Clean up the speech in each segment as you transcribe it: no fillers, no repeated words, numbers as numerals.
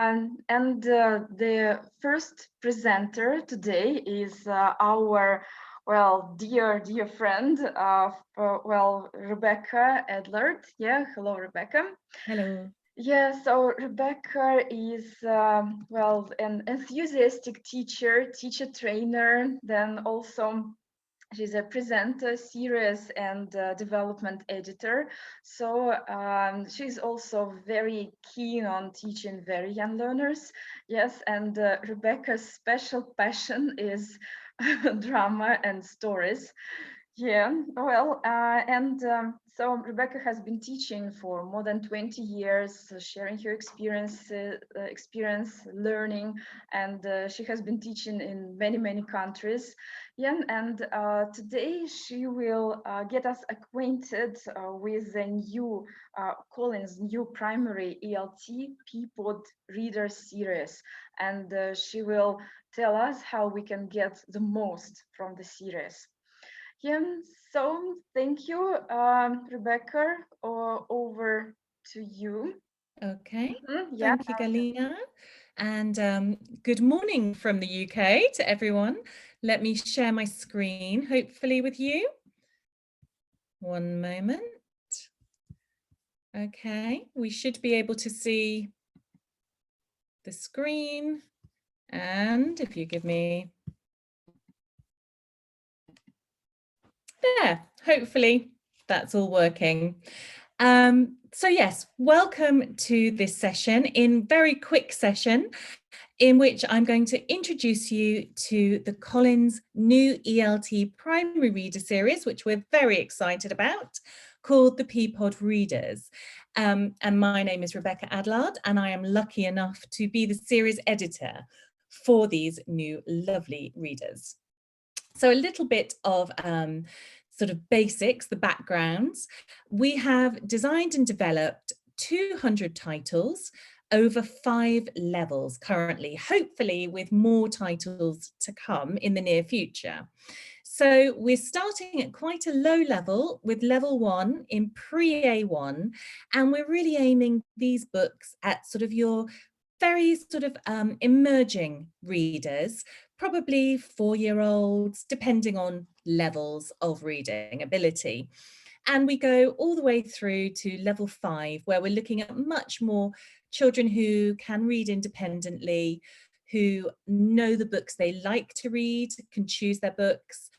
The first presenter today is our, well, dear friend, Rebecca Adlard. Yeah, hello, Rebecca. Hello. Yeah, so Rebecca is, well, an enthusiastic teacher trainer, then also she's a presenter, series and development editor. So she's also very keen on teaching very young learners. Yes, and Rebecca's special passion is drama and stories. Yeah, well, so Rebecca has been teaching for more than 20 years, sharing her experience learning, and she has been teaching in many countries. Yeah, and today she will get us acquainted with the new Collins new primary ELT Peapod Reader series, and she will tell us how we can get the most from the series. Yeah, so thank you, Rebecca. Over to you. Okay, Yeah. thank you, Galina. And good morning from the UK to everyone. Let me share my screen, hopefully with you. One moment. Okay, we should be able to see the screen. And if you give me there, hopefully that's all working. So yes, welcome to this session, in very quick session, in which I'm going to introduce you to the Collins new ELT primary reader series, which we're very excited about, called the Peapod Readers. And my name is Rebecca Adlard, and I am lucky enough to be the series editor for these new lovely readers. So a little bit of sort of basics, the backgrounds. We have designed and developed 200 titles over 5 levels currently, hopefully with more titles to come in the near future. So we're starting at quite a low level with level 1 in pre-A1, and we're really aiming these books at sort of your very sort of emerging readers, probably 4-year-olds, depending on levels of reading ability. And we go all the way through to level 5, where we're looking at much more children who can read independently, who know the books they like to read, can choose their books.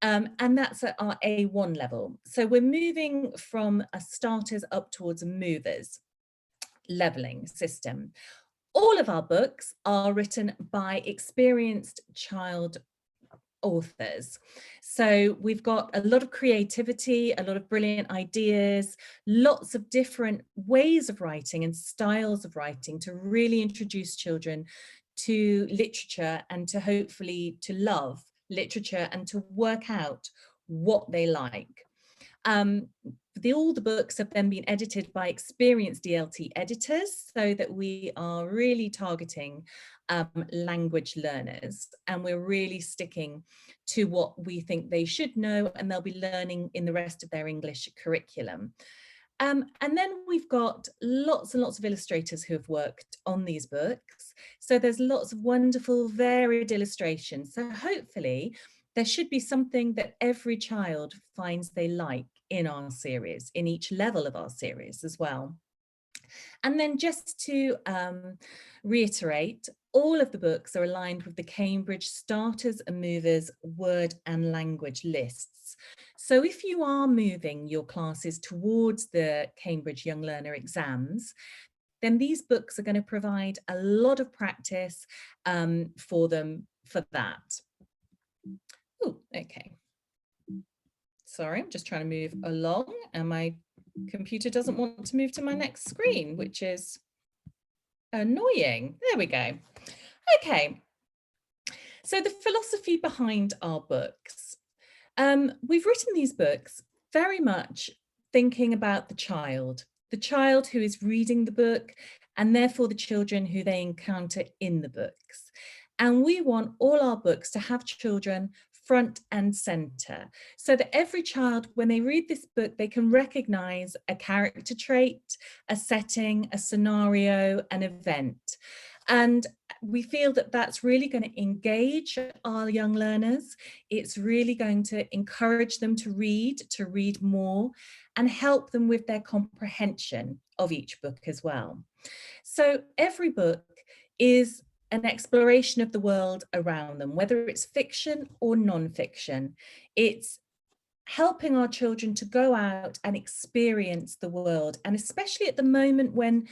And that's at our A1 level. So we're moving from a starters up towards a movers leveling system. All of our books are written by experienced child authors. So we've got a lot of creativity, a lot of brilliant ideas, lots of different ways of writing and styles of writing to really introduce children to literature and to hopefully to love literature and to work out what they like. All the books have then been edited by experienced ELT editors, so that we are really targeting language learners, and we're really sticking to what we think they should know and they'll be learning in the rest of their English curriculum. And then we've got lots and lots of illustrators who have worked on these books. So there's lots of wonderful varied illustrations. So hopefully there should be something that every child finds they like in our series, in each level of our series as well. And then just to reiterate, all of the books are aligned with the Cambridge Starters and Movers word and language lists. So if you are moving your classes towards the Cambridge Young Learner exams, then these books are going to provide a lot of practice for them for that. Oh, okay. Sorry, I'm just trying to move along and my computer doesn't want to move to my next screen, which is annoying. There we go. Okay. So the philosophy behind our books. We've written these books very much thinking about the child who is reading the book, and therefore the children who they encounter in the books. And we want all our books to have children front and center, so that every child, when they read this book, they can recognize a character trait, a setting, a scenario, an event. And we feel that that's really going to engage our young learners. It's really going to encourage them to read more, and help them with their comprehension of each book as well. So every book is an exploration of the world around them, whether it's fiction or non-fiction. It's helping our children to go out and experience the world. And especially at the moment when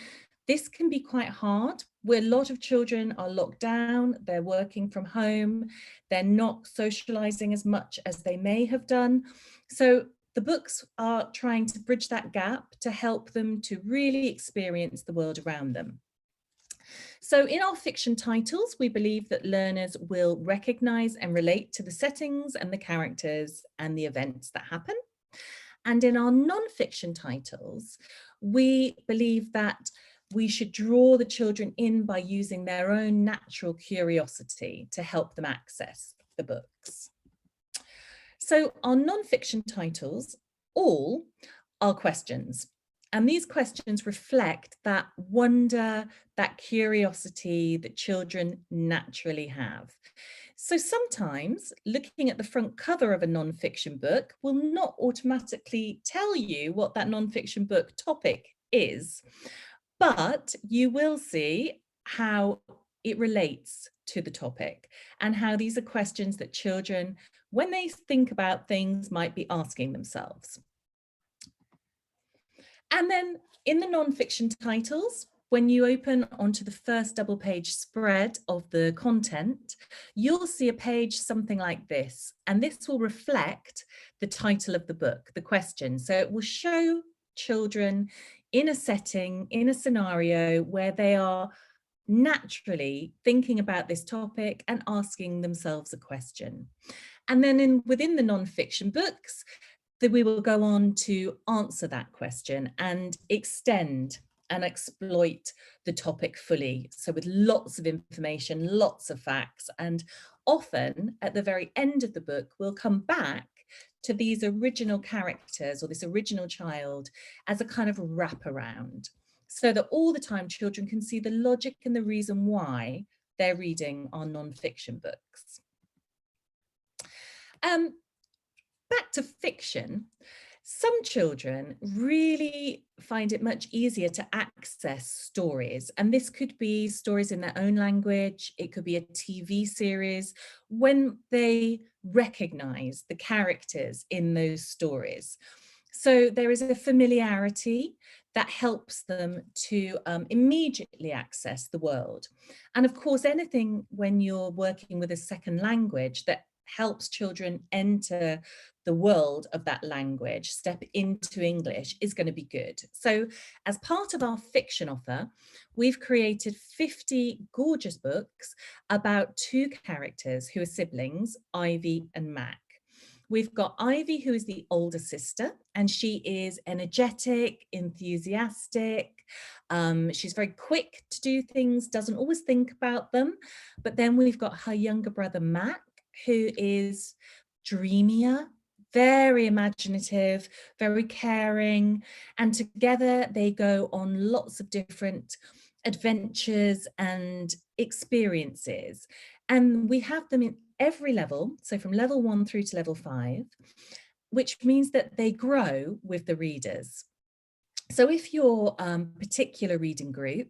this can be quite hard, where a lot of children are locked down, they're working from home, they're not socializing as much as they may have done. So the books are trying to bridge that gap to help them to really experience the world around them. So in our fiction titles, we believe that learners will recognize and relate to the settings and the characters and the events that happen. And in our non-fiction titles, we believe that we should draw the children in by using their own natural curiosity to help them access the books. So our non-fiction titles all are questions. And these questions reflect that wonder, that curiosity that children naturally have. So sometimes looking at the front cover of a non-fiction book will not automatically tell you what that non-fiction book topic is, but you will see how it relates to the topic and how these are questions that children, when they think about things, might be asking themselves. And then in the non-fiction titles, when you open onto the first double page spread of the content, you'll see a page something like this, and this will reflect the title of the book, the question. So it will show children in a setting, in a scenario where they are naturally thinking about this topic and asking themselves a question. And then within the non-fiction books, that we will go on to answer that question and extend and exploit the topic fully. So with lots of information, lots of facts, and often at the very end of the book, we'll come back to these original characters or this original child as a kind of wraparound, so that all the time children can see the logic and the reason why they're reading our non-fiction books. Back to fiction, some children really find it much easier to access stories, and this could be stories in their own language, it could be a TV series, when they recognize the characters in those stories. So there is a familiarity that helps them to immediately access the world. And of course, anything when you're working with a second language that helps children enter the world of that language, step into English, is going to be good. So as part of our fiction offer, we've created 50 gorgeous books about two characters who are siblings, Ivy and Mac. We've got Ivy, who is the older sister, and she is energetic, enthusiastic. She's very quick to do things, doesn't always think about them. But then we've got her younger brother, Mac, who is dreamier, very imaginative, very caring, and together they go on lots of different adventures and experiences. And we have them in every level, so from level 1 through to level 5, which means that they grow with the readers. So if your particular reading group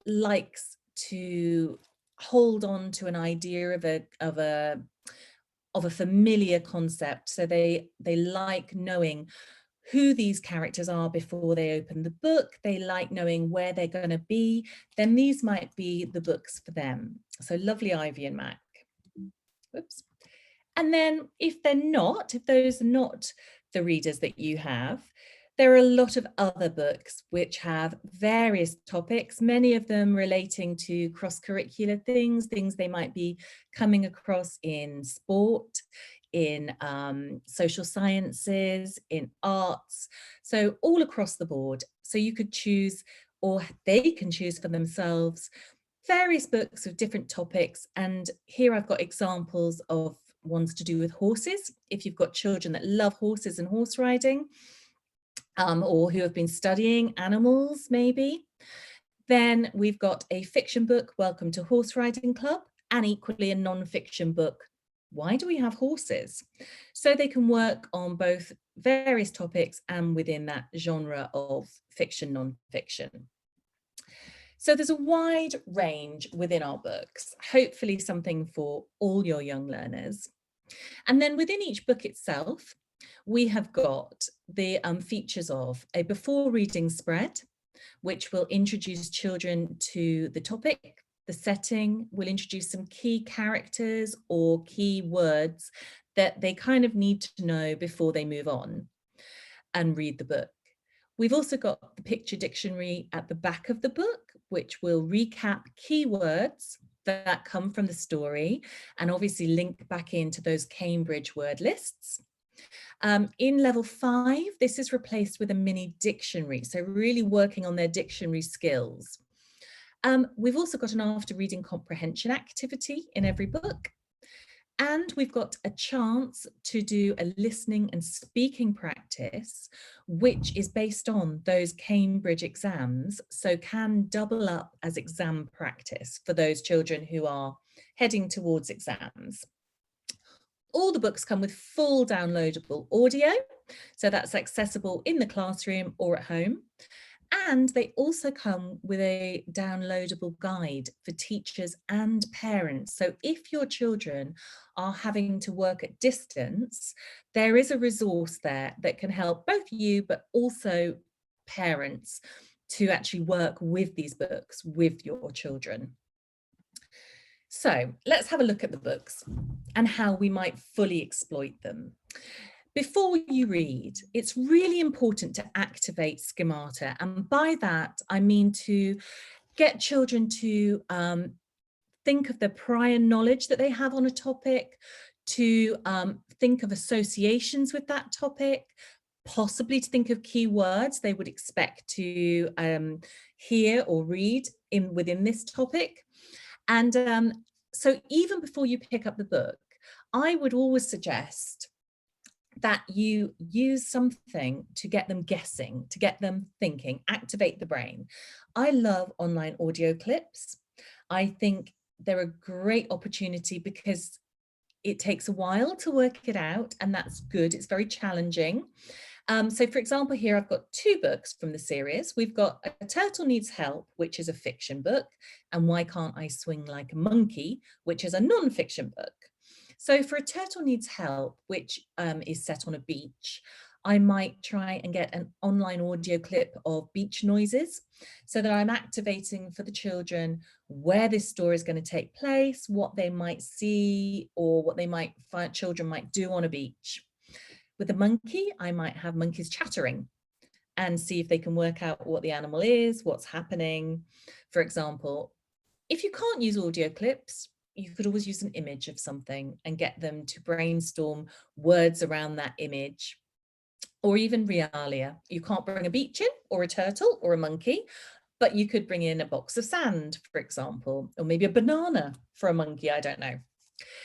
likes to hold on to an idea of a familiar concept, so they like knowing who these characters are before they open the book, they like knowing where they're going to be, then these might be the books for them. So lovely Ivy and Mac. Whoops. And then if those are not the readers that you have, there are a lot of other books which have various topics, many of them relating to cross-curricular things they might be coming across in sport, in social sciences, in arts, so all across the board. So you could choose, or they can choose for themselves, various books of different topics. And here I've got examples of ones to do with horses. If you've got children that love horses and horse riding, or who have been studying animals maybe, then we've got a fiction book, Welcome to Horse Riding Club, and equally a non-fiction book, Why Do We Have Horses? So they can work on both various topics and within that genre of fiction, non-fiction. So there's a wide range within our books, hopefully something for all your young learners. And then within each book itself, we have got the features of a before reading spread, which will introduce children to the topic, the setting, will introduce some key characters or key words that they kind of need to know before they move on and read the book. We've also got the picture dictionary at the back of the book, which will recap keywords that come from the story and obviously link back into those Cambridge word lists. In level 5, this is replaced with a mini dictionary, so really working on their dictionary skills. We've also got an after reading comprehension activity in every book. And we've got a chance to do a listening and speaking practice, which is based on those Cambridge exams, so can double up as exam practice for those children who are heading towards exams. All the books come with full downloadable audio, so that's accessible in the classroom or at home. And they also come with a downloadable guide for teachers and parents. So if your children are having to work at distance, there is a resource there that can help both you, but also parents to actually work with these books with your children. So let's have a look at the books and how we might fully exploit them. Before you read, it's really important to activate schemata. And by that, I mean to get children to think of the prior knowledge that they have on a topic, to think of associations with that topic, possibly to think of keywords they would expect to hear or read within this topic. And so even before you pick up the book, I would always suggest that you use something to get them guessing, to get them thinking, activate the brain. I love online audio clips. I think they're a great opportunity because it takes a while to work it out, and that's good. It's very challenging. So for example, here I've got 2 books from the series. We've got A Turtle Needs Help, which is a fiction book, and Why Can't I Swing Like a Monkey, which is a non-fiction book. So for A Turtle Needs Help, which is set on a beach, I might try and get an online audio clip of beach noises so that I'm activating for the children where this story is going to take place, what they might see, or what they might find children might do on a beach. With a monkey, I might have monkeys chattering and see if they can work out what the animal is, what's happening. For example, if you can't use audio clips, you could always use an image of something and get them to brainstorm words around that image. Or even realia. You can't bring a beach in, or a turtle, or a monkey, but you could bring in a box of sand, for example, or maybe a banana for a monkey, I don't know.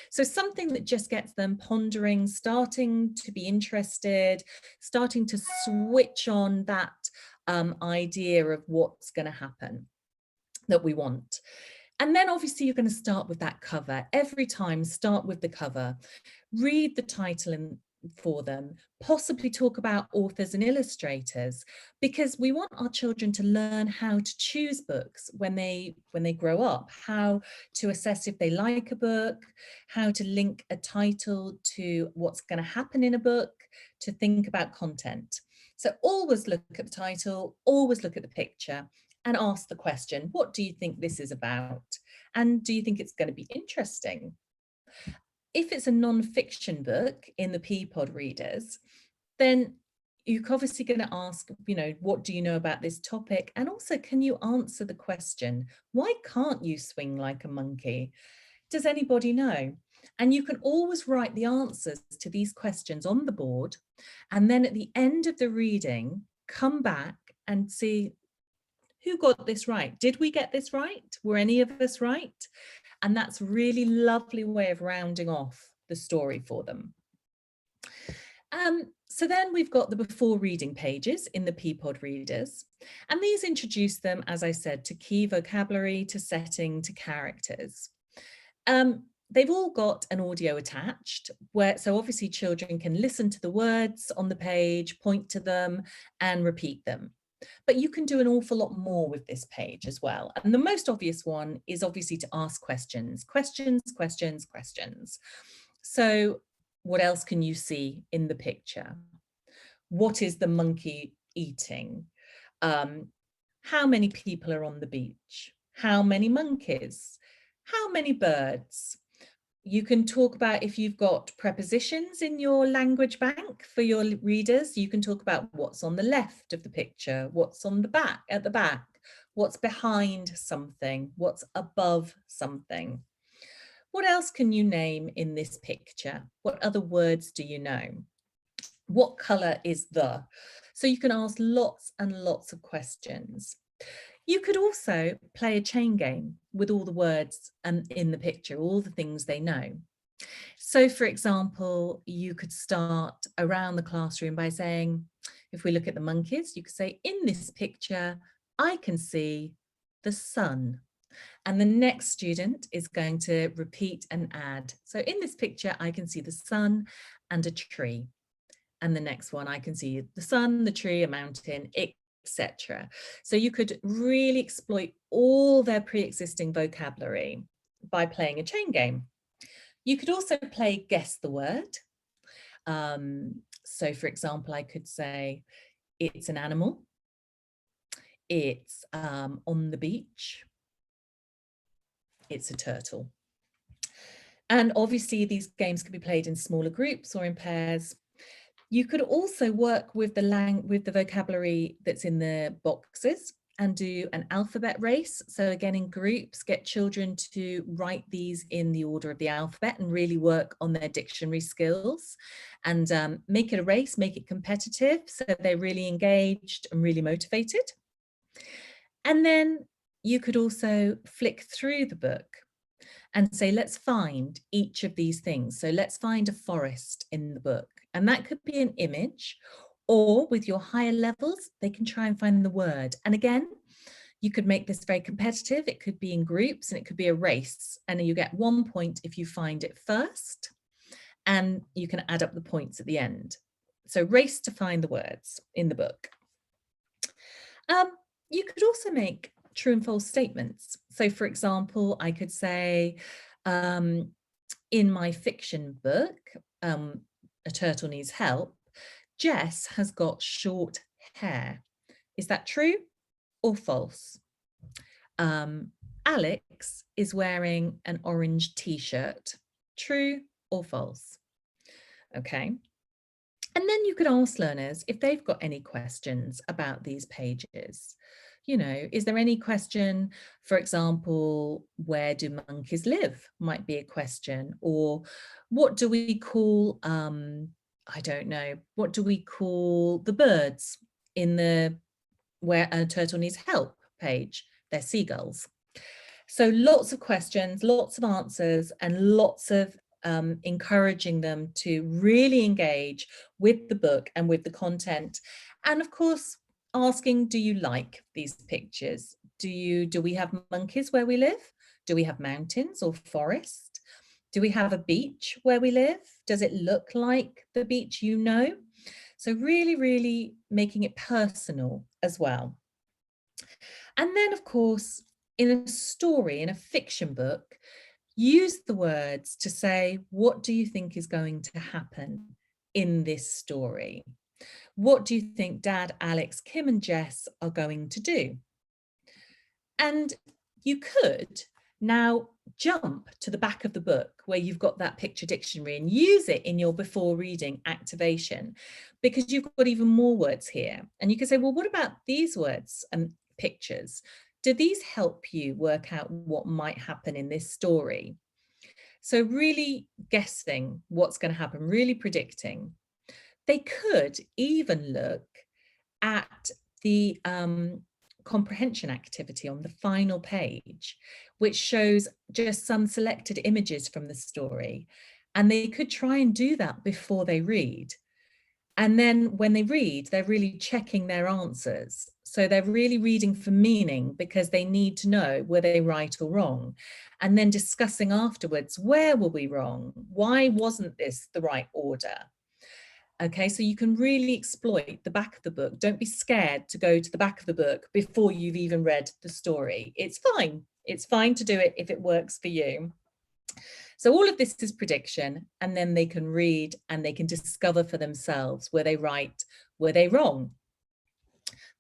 So something that just gets them pondering, starting to be interested, starting to switch on that idea of what's going to happen that we want. And then obviously you're going to start with that cover. Every time, start with the cover. Read the title for them, possibly talk about authors and illustrators, because we want our children to learn how to choose books when they grow up, how to assess if they like a book, how to link a title to what's going to happen in a book, to think about content. So always look at the title, always look at the picture, and ask the question, what do you think this is about? And do you think it's going to be interesting? If it's a non-fiction book in the Peapod readers, then you're obviously going to ask, what do you know about this topic? And also, can you answer the question, why can't you swing like a monkey? Does anybody know? And you can always write the answers to these questions on the board. And then at the end of the reading, come back and see who got this right. Did we get this right? Were any of us right? And that's a really lovely way of rounding off the story for them. So then we've got the before reading pages in the Peapod readers, and these introduce them, as I said, to key vocabulary, to setting, to characters. They've all got an audio attached, so obviously children can listen to the words on the page, point to them and repeat them. But you can do an awful lot more with this page as well. And the most obvious one is obviously to ask questions, questions, questions, questions. So what else can you see in the picture? What is the monkey eating? How many people are on the beach? How many monkeys? How many birds? You can talk about, if you've got prepositions in your language bank for your readers, you can talk about what's on the left of the picture, what's on the back, at the back, what's behind something, what's above something. What else can you name in this picture? What other words do you know? What color is the? So you can ask lots and lots of questions. You could also play a chain game with all the words in the picture, all the things they know. So for example, you could start around the classroom by saying, if we look at the monkeys, you could say, in this picture, I can see the sun. And the next student is going to repeat and add. So in this picture, I can see the sun and a tree. And the next one, I can see the sun, the tree, a mountain, etc. So you could really exploit all their pre-existing vocabulary by playing a chain game. You could also play guess the word. So for example, I could say it's an animal, it's on the beach, it's a turtle. And obviously these games can be played in smaller groups or in pairs. You could also work with the vocabulary that's in the boxes and do an alphabet race. So again, in groups, get children to write these in the order of the alphabet and really work on their dictionary skills, and make it a race, make it competitive, so they're really engaged and really motivated. And then you could also flick through the book and say, let's find each of these things. So let's find a forest in the book. And that could be an image, or with your higher levels, they can try and find the word. And again, you could make this very competitive. It could be in groups and it could be a race. And you get 1 point if you find it first, and you can add up the points at the end. So race to find the words in the book. You could also make true and false statements. So for example, I could say, in my fiction book, A Turtle Needs Help, Jess has got short hair. Is that true or false? Alex is wearing an orange t-shirt. True or false? Okay. And then you could ask learners if they've got any questions about these pages. You know, is there any question, for example, where do monkeys live? Might be a question. Or what do we call, I don't know, what do we call the birds in the Where a Turtle Needs Help page? They're seagulls. So lots of questions, lots of answers, and lots of encouraging them to really engage with the book and with the content. And of course, asking, do you like these pictures? Do we have monkeys where we live? Do we have mountains or forest? Do we have a beach where we live? Does it look like the beach you know? So really, really making it personal as well. And then of course, in a story, in a fiction book, use the words to say, what do you think is going to happen in this story? What do you think Dad, Alex, Kim and Jess are going to do? And you could now jump to the back of the book where you've got that picture dictionary and use it in your before reading activation, because you've got even more words here. And you can say, well, what about these words and pictures? Do these help you work out what might happen in this story? So really guessing what's going to happen, really predicting. They could even look at the comprehension activity on the final page, which shows just some selected images from the story. And they could try and do that before they read. And then when they read, they're really checking their answers. So they're really reading for meaning because they need to know, were they right or wrong? And then discussing afterwards, where were we wrong? Why wasn't this the right order? Okay, so you can really exploit the back of the book. Don't be scared to go to the back of the book before you've even read the story. It's fine. It's fine to do it if it works for you. So all of this is prediction, and then they can read and they can discover for themselves, were they right, were they wrong?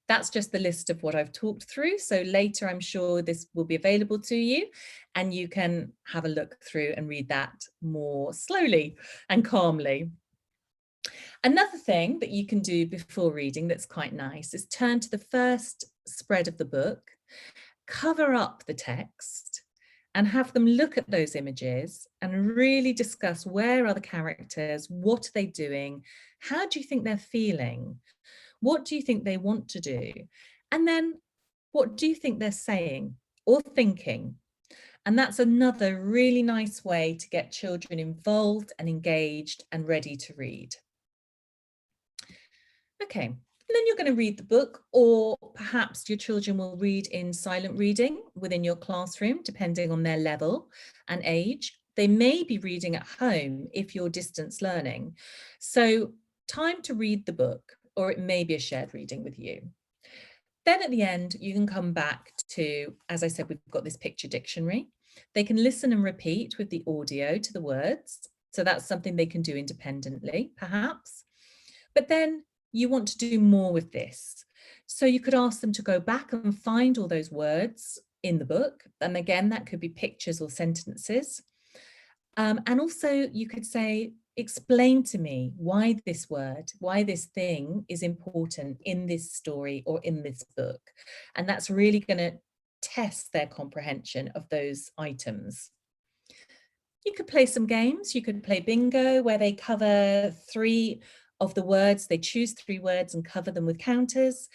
That's just the list of what I've talked through. So later, I'm sure this will be available to you and you can have a look through and read that more slowly and calmly. Another thing that you can do before reading that's quite nice is turn to the first spread of the book, cover up the text, and have them look at those images and really discuss, where are the characters, what are they doing, how do you think they're feeling, what do you think they want to do, and then what do you think they're saying or thinking. And that's another really nice way to get children involved and engaged and ready to read. Okay, and then you're going to read the book, or perhaps your children will read in silent reading within your classroom, depending on their level and age. They may be reading at home if you're distance learning. So time to read the book, or it may be a shared reading with you. Then at the end, you can come back to, as I said, we've got this picture dictionary. They can listen and repeat with the audio to the words. So that's something they can do independently, perhaps. But then you want to do more with this. So you could ask them to go back and find all those words in the book. And again, that could be pictures or sentences. And also you could say, explain to me why this word, why this thing is important in this story or in this book. And that's really going to test their comprehension of those items. You could play some games. You could play bingo, where they cover 3 of the words. They choose 3 words and cover them with counters.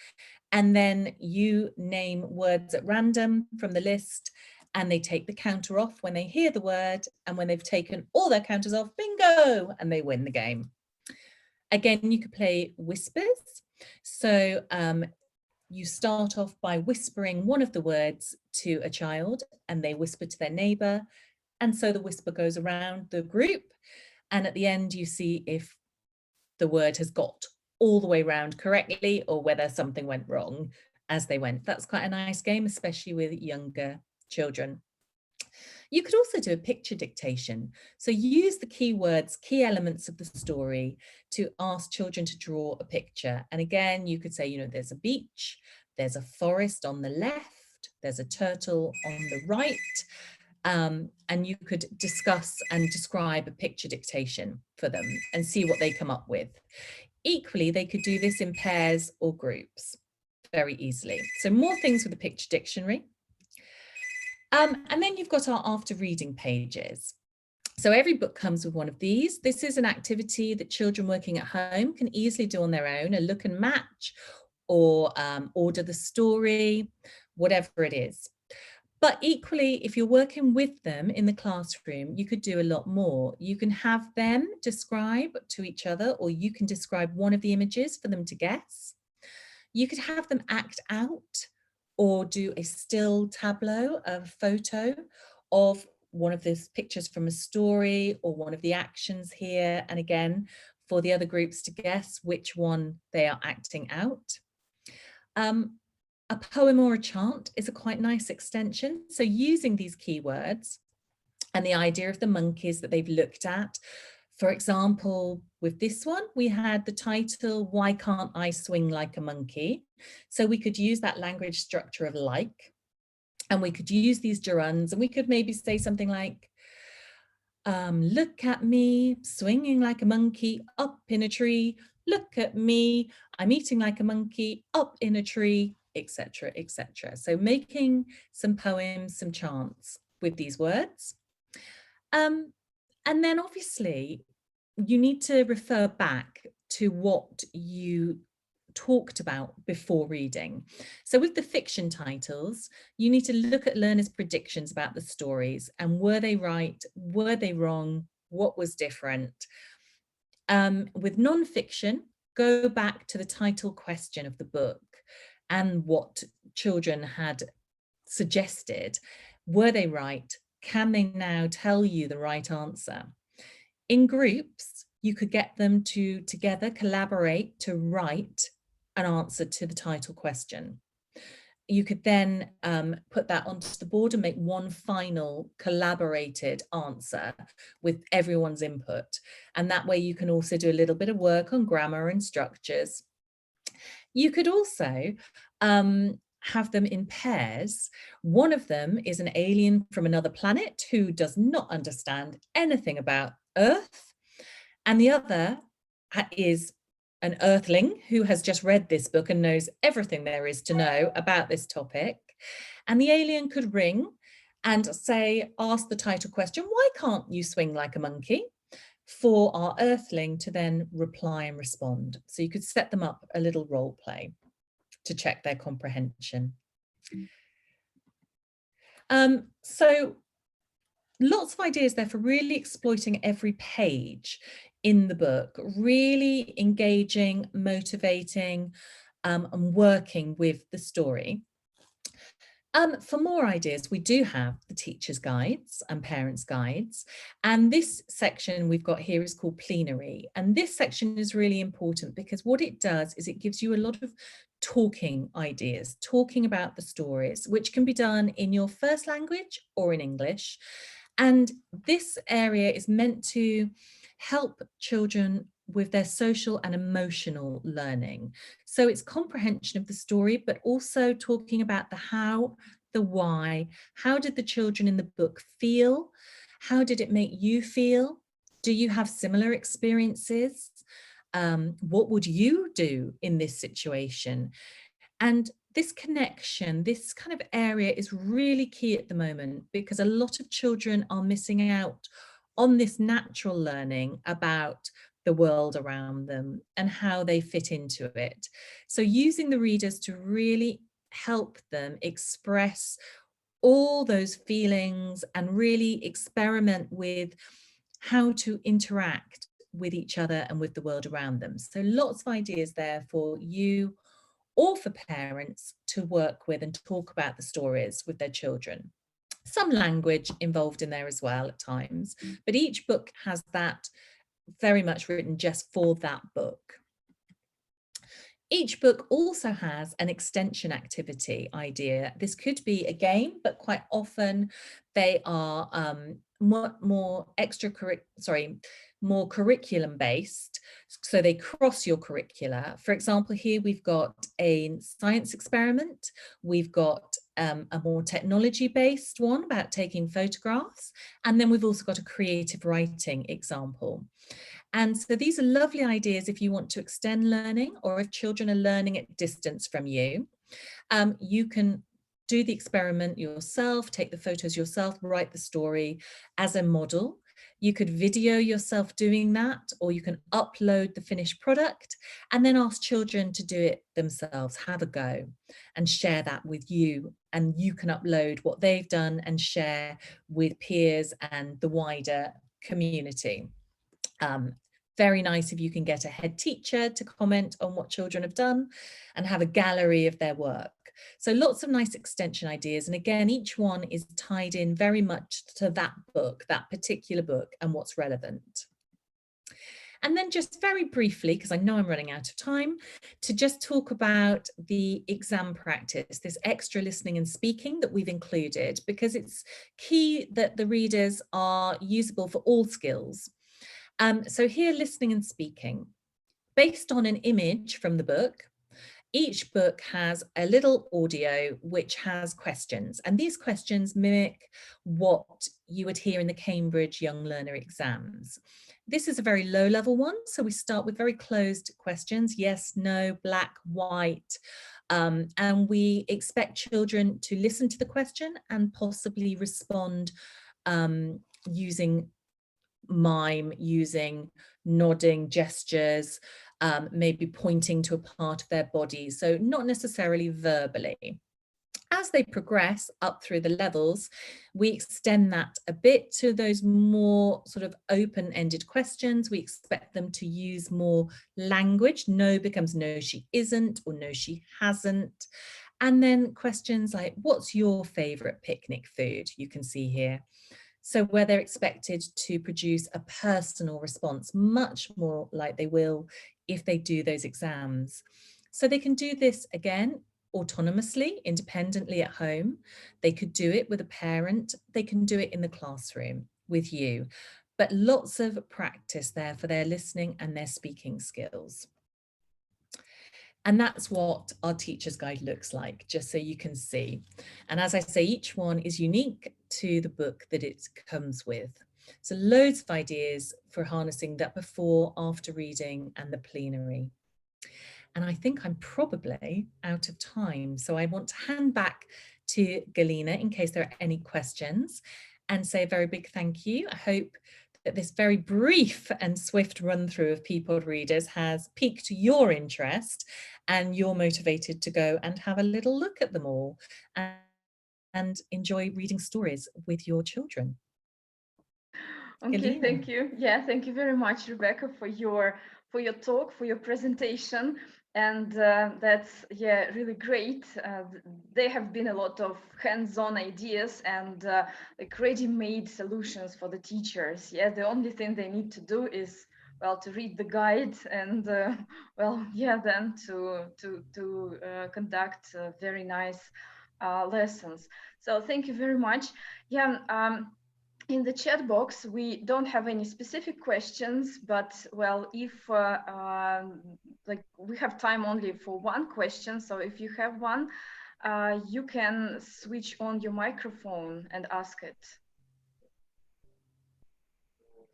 And then you name words at random from the list, and they take the counter off when they hear the word. And when they've taken all their counters off, bingo, and they win the game. Again, you could play whispers. So you start off by whispering one of the words to a child, and they whisper to their neighbor. And so the whisper goes around the group. And at the end, you see if the word has got all the way around correctly or whether something went wrong as they went. That's quite a nice game, especially with younger children. You could also do a picture dictation. So use the keywords, key elements of the story to ask children to draw a picture. And again, you could say, you know, there's a beach, there's a forest on the left, there's a turtle on the right. And you could discuss and describe a picture dictation for them and see what they come up with. Equally, they could do this in pairs or groups very easily. So more things with the picture dictionary. And then you've got our after reading pages. So every book comes with one of these. This is an activity that children working at home can easily do on their own, a look and match, or order the story, whatever it is. But equally, if you're working with them in the classroom, you could do a lot more. You can have them describe to each other, or you can describe one of the images for them to guess. You could have them act out or do a still tableau, a photo of one of these pictures from a story or one of the actions here. And again, for the other groups to guess which one they are acting out. A poem or a chant is a quite nice extension. So using these keywords and the idea of the monkeys that they've looked at. For example, with this one, we had the title, Why Can't I Swing Like a Monkey? So we could use that language structure of like, and we could use these gerunds, and we could maybe say something like, look at me, swinging like a monkey up in a tree. Look at me, I'm eating like a monkey up in a tree, etc., etc. So making some poems, some chants with these words. And then obviously you need to refer back to what you talked about before reading. So with the fiction titles, you need to look at learners' predictions about the stories and were they right, were they wrong, What was different? With non-fiction, go back to the title question of the book and what children had suggested. Were they right? Can they now tell you the right answer? In groups, you could get them to together collaborate to write an answer to the title question. You could then put that onto the board and make one final collaborated answer with everyone's input. And that way you can also do a little bit of work on grammar and structures. You could also have them in pairs. One of them is an alien from another planet who does not understand anything about Earth. And the other is an earthling who has just read this book and knows everything there is to know about this topic. And the alien could ring and say, ask the title question, why can't you swing like a monkey? For our earthling to then reply and respond. So you could set them up a little role play to check their comprehension. So lots of ideas there for really exploiting every page in the book, really engaging, motivating, and working with the story. For more ideas, we do have the teacher's guides and parents' guides. And this section we've got here is called plenary. And this section is really important because what it does is it gives you a lot of talking ideas, talking about the stories, which can be done in your first language or in English. And this area is meant to help children with their social and emotional learning. So it's comprehension of the story, but also talking about the how, the why. How did the children in the book feel? How did it make you feel? Do you have similar experiences? What would you do in this situation? And this connection, this kind of area is really key at the moment because a lot of children are missing out on this natural learning about the world around them and how they fit into it. So using the readers to really help them express all those feelings and really experiment with how to interact with each other and with the world around them. So lots of ideas there for you or for parents to work with and talk about the stories with their children. Some language involved in there as well at times, but each book has that very much written just for that book. Each book also has an extension activity idea. This could be a game, but quite often they are more curriculum based. So they cross your curricula. For example, here we've got a science experiment. We've got a more technology based one about taking photographs. And then we've also got a creative writing example. And so these are lovely ideas if you want to extend learning or if children are learning at distance from you. You can do the experiment yourself, take the photos yourself, write the story as a model. You could video yourself doing that, or you can upload the finished product and then ask children to do it themselves, have a go and share that with you. And you can upload what they've done and share with peers and the wider community. Very nice if you can get a head teacher to comment on what children have done and have a gallery of their work. So lots of nice extension ideas. And again, each one is tied in very much to that book, that particular book, and what's relevant. And then just very briefly, because I know I'm running out of time, to just talk about the exam practice, this extra listening and speaking that we've included, because it's key that the readers are usable for all skills. So here, listening and speaking, based on an image from the book. Each book has a little audio which has questions, and these questions mimic what you would hear in the Cambridge Young Learner exams. This is a very low level one, so we start with very closed questions, yes, no, black, white, and we expect children to listen to the question and possibly respond using mime, using nodding gestures, maybe pointing to a part of their body, so not necessarily verbally. as they progress up through the levels, we extend that a bit to those more sort of open-ended questions. We expect them to use more language. No becomes no, she isn't, or no, she hasn't. And then questions like, what's your favorite picnic food? You can see here. So where they're expected to produce a personal response, much more like they will if they do those exams. So they can do this again autonomously, independently at home. They could do it with a parent. They can do it in the classroom with you, but lots of practice there for their listening and their speaking skills. And that's what our teacher's guide looks like, just so you can see. And as I say, each one is unique to the book that it comes with. So loads of ideas for harnessing that before, after reading, and the plenary. And I think I'm probably out of time. So I want to hand back to Galina in case there are any questions, and say a very big thank you. I hope that this very brief and swift run through of Peapod Readers has piqued your interest and you're motivated to go and have a little look at them all and enjoy reading stories with your children. Okay, Galina. thank you. Yeah, thank you very much, Rebecca, for your talk, for your presentation. And that's, yeah, really great. There have been a lot of hands-on ideas and like ready-made solutions for the teachers. Yeah, the only thing they need to do is, well, to read the guide and, well, yeah, then to conduct very nice lessons. So thank you very much. Yeah. In the chat box, we don't have any specific questions, but well, if like we have time only for one question, so if you have one, you can switch on your microphone and ask it.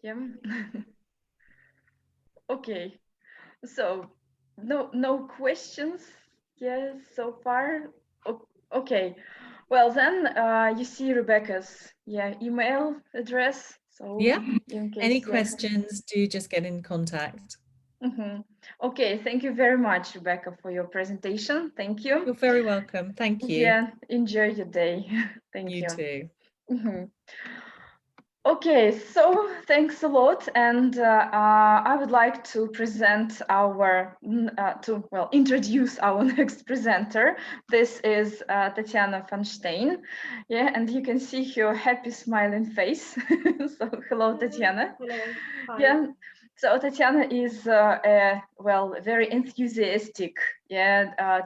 Yeah. Okay. So no questions. Yes, so far. Okay. Well, then you see Rebecca's email address. So Yeah, in case, any questions, do just get in contact. Mm-hmm. Okay, thank you very much, Rebecca, for your presentation. Thank you. You're very welcome. Thank you. Yeah, enjoy your day. Thank you. You too. Mm-hmm. Okay, so thanks a lot, and I would like to present our introduce our next presenter. This is Tatьяны Fανштейn. Yeah, and you can see her happy smiling face. So hello, Tatьяна. Hello. Hi. Yeah. So Tatьяна is a very enthusiastic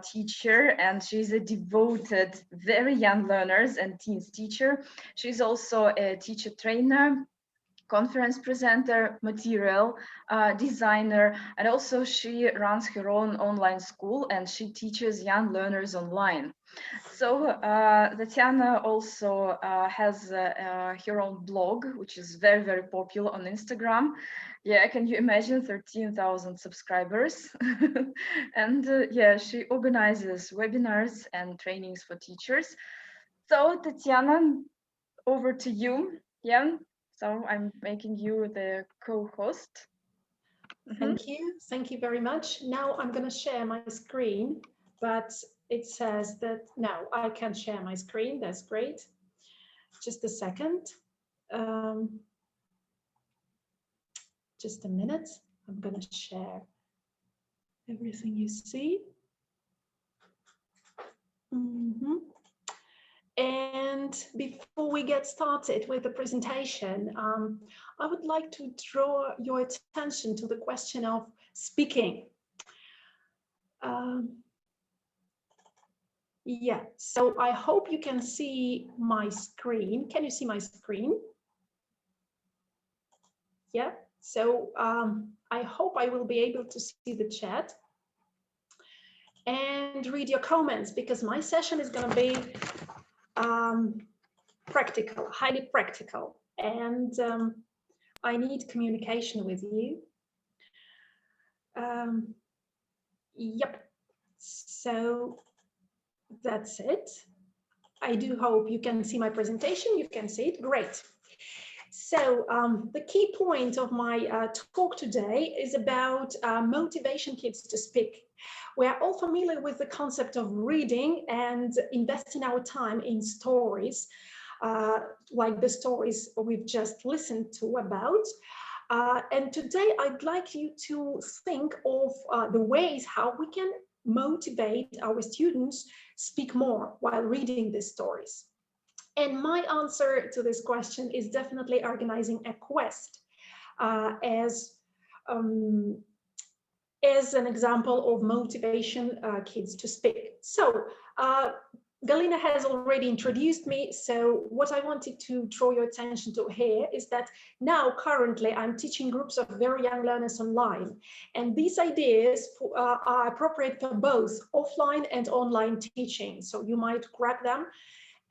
teacher, and she's a devoted, very young learners and teens teacher. She's also a teacher trainer, conference presenter, material designer, and also she runs her own online school and she teaches young learners online. So Tatьяна also has her own blog, which is very, very popular on Instagram. Yeah, can you imagine 13,000 subscribers? And yeah, she organizes webinars and trainings for teachers. So Tatьяна, over to you. Yeah, so I'm making you the co-host. Thank you. Thank you very much. Now I'm going to share my screen, but it says that no, I can't share my screen. That's great. Just a second. Just a minute. I'm going to share everything you see. And before we get started with the presentation, I would like to draw your attention to the question of speaking. Yeah, so I hope you can see my screen. Can you see my screen? Yeah, so I hope I will be able to see the chat and read your comments, because my session is going to be practical, highly practical, and I need communication with you. Yep, so that's it. I do hope you can see my presentation. You can see it. Great. So the key point of my talk today is about motivation kids to speak. We are all familiar with the concept of reading and investing our time in stories, like the stories we've just listened to about. And today I'd like you to think of the ways how we can motivate our students speak more while reading these stories. And my answer to this question is definitely organizing a quest as an example of motivation kids to speak. So Galina has already introduced me, so what I wanted to draw your attention to here is that now currently I'm teaching groups of very young learners online, and these ideas are appropriate for both offline and online teaching, so you might grab them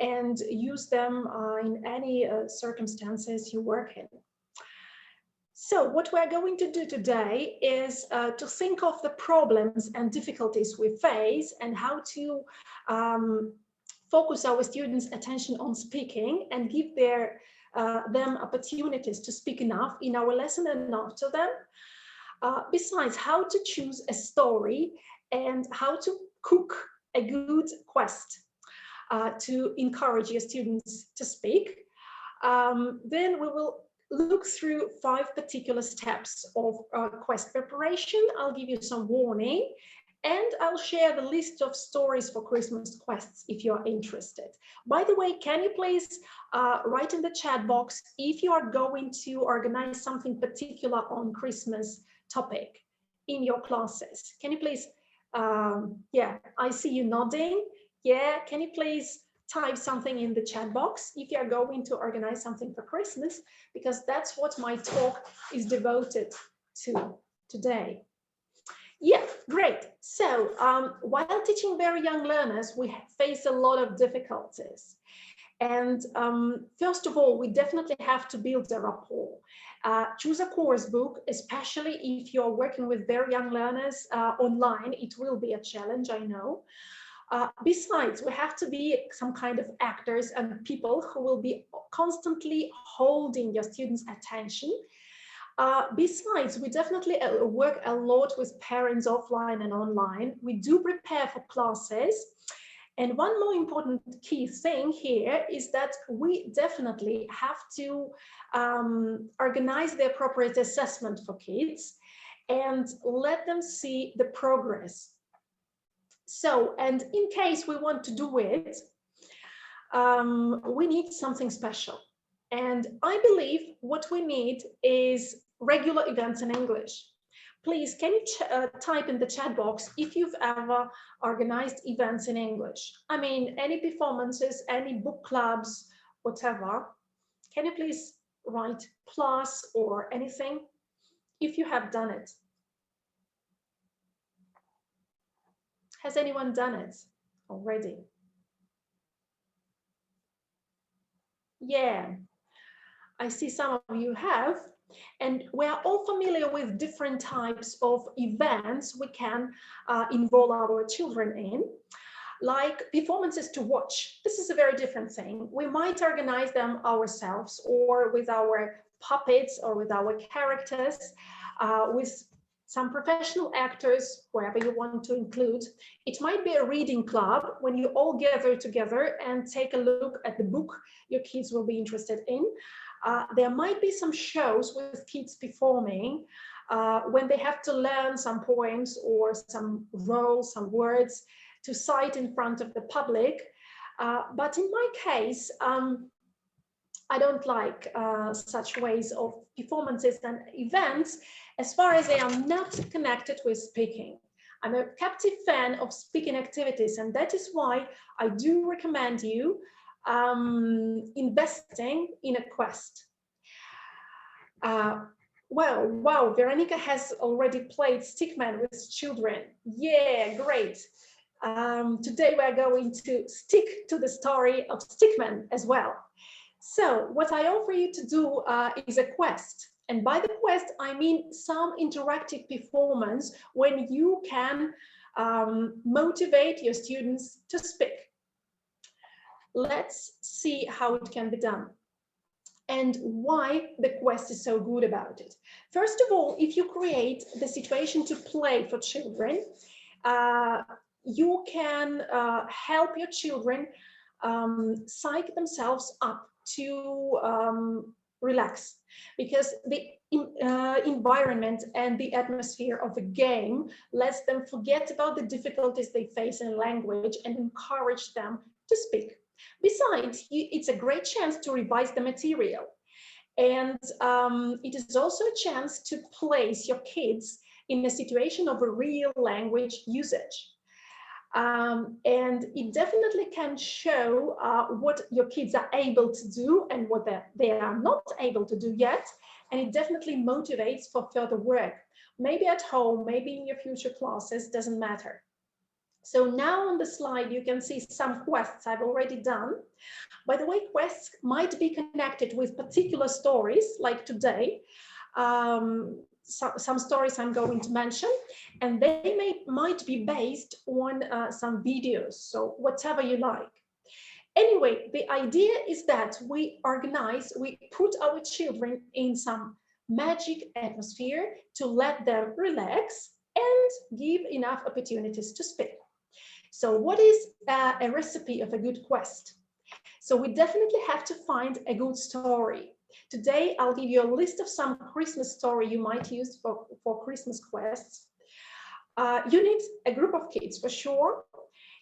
and use them in any circumstances you work in. So what we're going to do today is to think of the problems and difficulties we face and how to focus our students' attention on speaking and give them opportunities to speak enough in our lesson and after them. Besides, how to choose a story and how to cook a good quest to encourage your students to speak. Then we will look through 5 particular steps of quest preparation. I'll give you some warning, and I'll share the list of stories for Christmas quests if you're interested. By the way, can you please write in the chat box if you are going to organize something particular on Christmas topic in your classes? Can you please, yeah, I see you nodding. Yeah, can you please type something in the chat box if you're going to organize something for Christmas, because that's what my talk is devoted to today. Yeah, great. So while teaching very young learners, we face a lot of difficulties. And first of all, we definitely have to build a rapport. Choose a course book, especially if you're working with very young learners online. It will be a challenge, I know. Besides, we have to be some kind of actors and people who will be constantly holding your students' attention. Besides, we definitely work a lot with parents offline and online. We do prepare for classes. And one more important key thing here is that we definitely have to organize the appropriate assessment for kids and let them see the progress. So, and in case we want to do it, we need something special. And I believe what we need is regular events in English. Please, can you type in the chat box if you've ever organized events in English? I mean, any performances, any book clubs, whatever. Can you please write plus or anything if you have done it? Has anyone done it already? Yeah, I see some of you have. And we're all familiar with different types of events we can involve our children in, like performances to watch. This is a very different thing. We might organize them ourselves or with our puppets or with our characters, with some professional actors, wherever you want to include. It might be a reading club when you all gather together and take a look at the book your kids will be interested in. There might be some shows with kids performing when they have to learn some poems or some roles, some words to cite in front of the public. But in my case, I don't like such ways of performances and events as far as they are not connected with speaking. I'm a captive fan of speaking activities, and that is why I do recommend you investing in a quest. Well, wow, Veronica has already played Stickman with children. Yeah, great. Today we're going to stick to the story of Stickman as well. So what I offer you to do is a quest. And by the quest, I mean some interactive performance when you can motivate your students to speak. Let's see how it can be done and why the quest is so good about it. First of all, if you create the situation to play for children, you can help your children psych themselves up to relax, because the environment and the atmosphere of the game lets them forget about the difficulties they face in language and encourage them to speak. Besides, it's a great chance to revise the material. And it is also a chance to place your kids in a situation of a real language usage. And it definitely can show what your kids are able to do and what they are not able to do yet. And it definitely motivates for further work, maybe at home, maybe in your future classes, doesn't matter. So now on the slide, you can see some quests I've already done. By the way, quests might be connected with particular stories, like today. Some stories I'm going to mention, and they might be based on some videos, so whatever you like. Anyway, the idea is that we put our children in some magic atmosphere to let them relax and give enough opportunities to speak. So what is a recipe of a good quest? So we definitely have to find a good story. Today, I'll give you a list of some Christmas story you might use for Christmas quests. You need a group of kids for sure.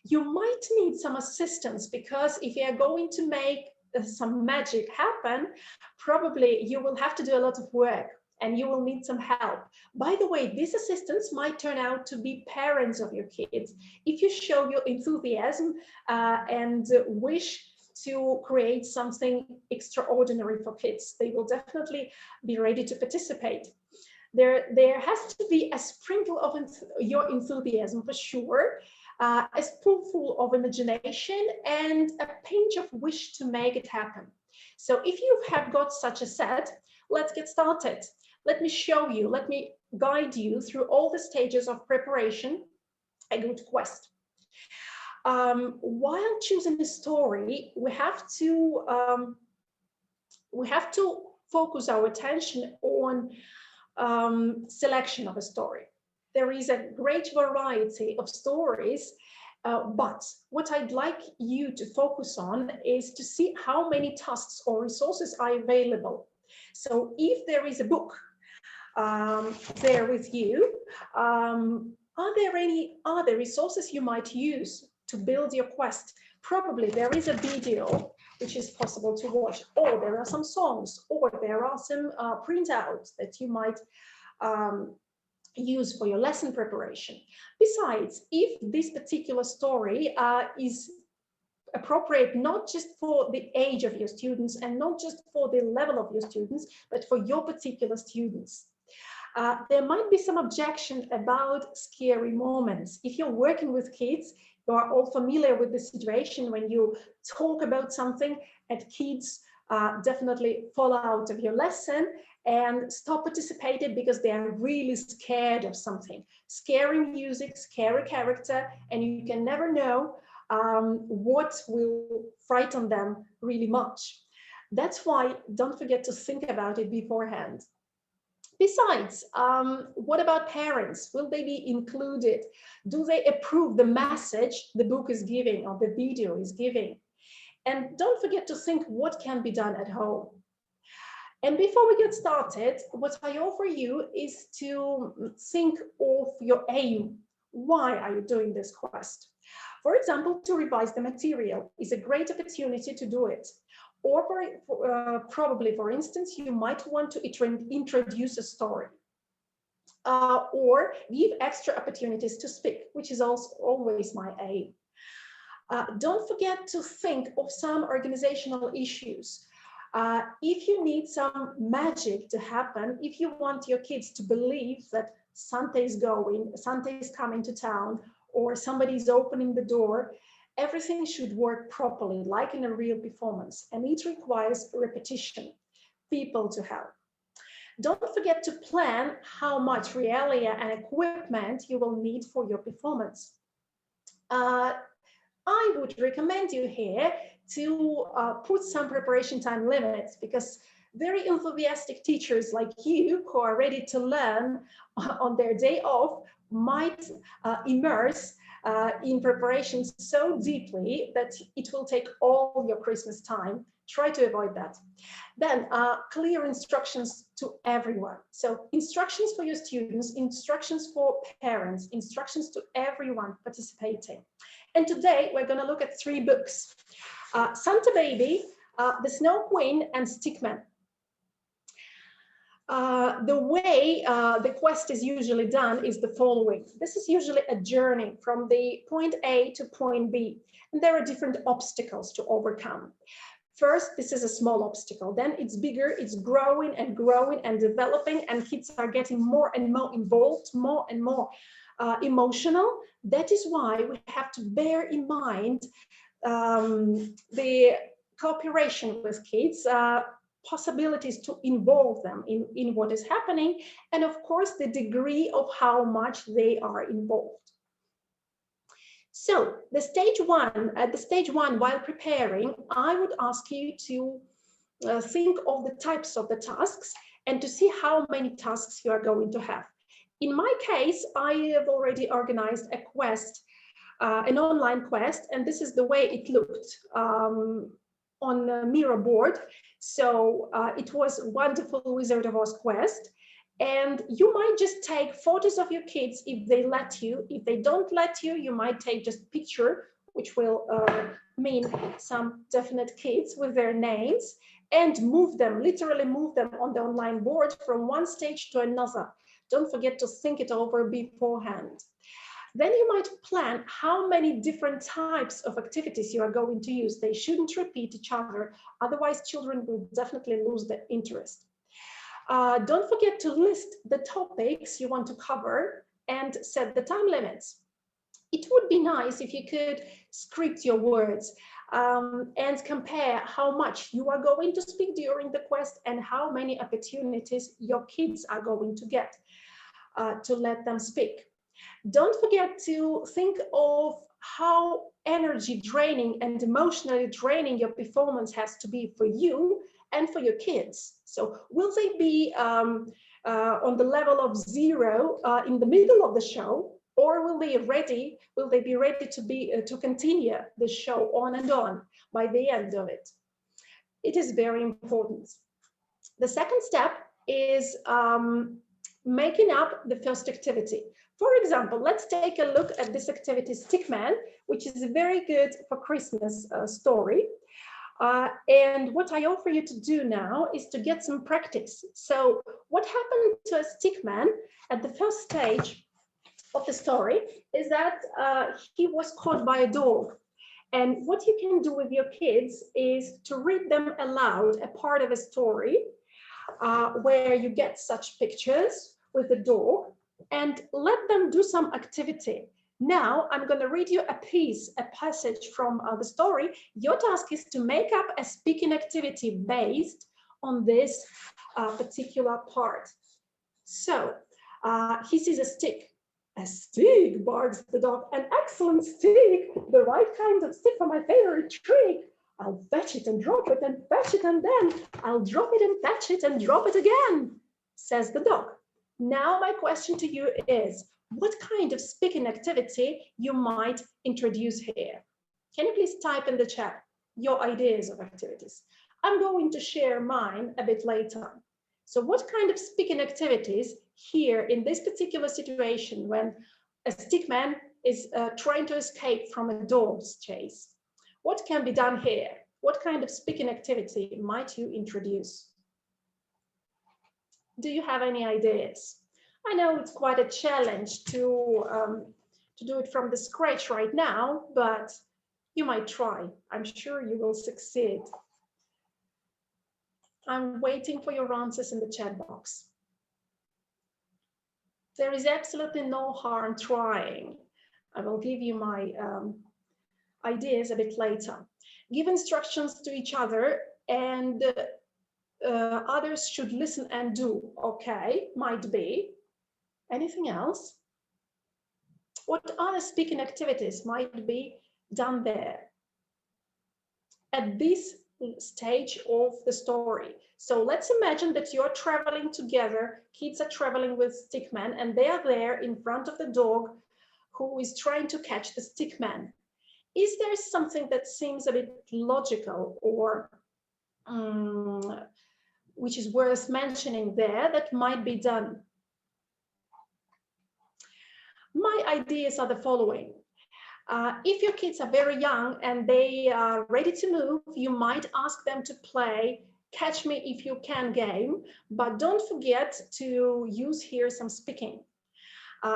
You might need some assistance, because if you are going to make some magic happen, probably you will have to do a lot of work and you will need some help. By the way, these assistants might turn out to be parents of your kids. If you show your enthusiasm and wish to create something extraordinary for kids, they will definitely be ready to participate. There has to be a sprinkle of your enthusiasm for sure, a spoonful of imagination, and a pinch of wish to make it happen. So if you have got such a set, let's get started. Let me show you, let me guide you through all the stages of preparation, a good quest. While choosing a story, we have to focus our attention on selection of a story. There is a great variety of stories, but what I'd like you to focus on is to see how many tasks or resources are available. So if there is a book there with you, are there any other resources you might use to build your quest? Probably there is a video which is possible to watch, or there are some songs, or there are some printouts that you might use for your lesson preparation. Besides, if this particular story is appropriate not just for the age of your students and not just for the level of your students, but for your particular students. There might be some objection about scary moments. If you're working with kids, you are all familiar with the situation when you talk about something and kids definitely fall out of your lesson and stop participating because they are really scared of something. Scary music, scary character, and you can never know what will frighten them really much. That's why don't forget to think about it beforehand. Besides, what about parents? Will they be included? Do they approve the message the book is giving or the video is giving? And don't forget to think what can be done at home. And before we get started, what I offer you is to think of your aim. Why are you doing this quest? For example, to revise the material is a great opportunity to do it. Or probably, for instance, you might want to introduce a story or give extra opportunities to speak, which is also always my aim. Don't forget to think of some organizational issues. If you need some magic to happen, if you want your kids to believe that Santa is coming to town, or somebody is opening the door, everything should work properly, like in a real performance, and it requires repetition, people to help. Don't forget to plan how much realia and equipment you will need for your performance. I would recommend you here to put some preparation time limits, because very enthusiastic teachers like you who are ready to learn on their day off might immerse in preparation so deeply that it will take all your Christmas time. Try to avoid that. Then clear instructions to everyone. So instructions for your students, instructions for parents, instructions to everyone participating. And today we're going to look at 3 books. Santa Baby, The Snow Queen, and Stickman. The way the quest is usually done is the following. This is usually a journey from the point A to point B, and there are different obstacles to overcome. First, this is a small obstacle, then it's bigger, it's growing and growing and developing, and kids are getting more and more involved, more and more emotional. That is why we have to bear in mind the cooperation with kids, possibilities to involve them in what is happening, and of course the degree of how much they are involved. So the stage one, while preparing, I would ask you to think of the types of the tasks and to see how many tasks you are going to have. In my case, I have already organized a quest, an online quest, and this is the way it looked on a mirror board. So it was wonderful Wizard of Oz quest. And you might just take photos of your kids if they let you. If they don't let you, you might take just picture, which will mean some definite kids with their names, and move them, literally move them on the online board from one stage to another. Don't forget to think it over beforehand. Then you might plan how many different types of activities you are going to use. They shouldn't repeat each other, otherwise children will definitely lose their interest. Don't forget to list the topics you want to cover and set the time limits. It would be nice if you could script your words and compare how much you are going to speak during the quest and how many opportunities your kids are going to get to let them speak. Don't forget to think of how energy draining and emotionally draining your performance has to be for you and for your kids. So will they be on the level of 0 in the middle of the show, or will they be ready to continue the show on and on by the end of it? It is very important. The second step is making up the first activity. For example, let's take a look at this activity, Stickman, which is very good for Christmas story. And what I offer you to do now is to get some practice. So what happened to a stickman at the first stage of the story is that he was caught by a dog. And what you can do with your kids is to read them aloud a part of a story where you get such pictures with the dog and let them do some activity. Now I'm going to read you a passage from the story. Your task is to make up a speaking activity based on this particular part. So he sees a stick. A stick, barks the dog. An excellent stick, the right kind of stick for my favorite trick. I'll fetch it and drop it and fetch it, and then I'll drop it and fetch it and drop it again, says the dog. Now my question to you is, what kind of speaking activity you might introduce here? Can you please type in the chat your ideas of activities? I'm going to share mine a bit later. So what kind of speaking activities here in this particular situation when a stickman is trying to escape from a dog's chase? What can be done here? What kind of speaking activity might you introduce? Do you have any ideas? I know it's quite a challenge to do it from the scratch right now, but you might try. I'm sure you will succeed. I'm waiting for your answers in the chat box. There is absolutely no harm trying. I will give you my ideas a bit later. Give instructions to each other, and others should listen and do. Okay, might be. Anything else? What other speaking activities might be done there? At this stage of the story. So let's imagine that you're traveling together, kids are traveling with stickman, and they are there in front of the dog who is trying to catch the stickman. Is there something that seems a bit logical or which is worth mentioning there that might be done? My ideas are the following. If your kids are very young and they are ready to move, you might ask them to play Catch Me If You Can game, but don't forget to use here some speaking.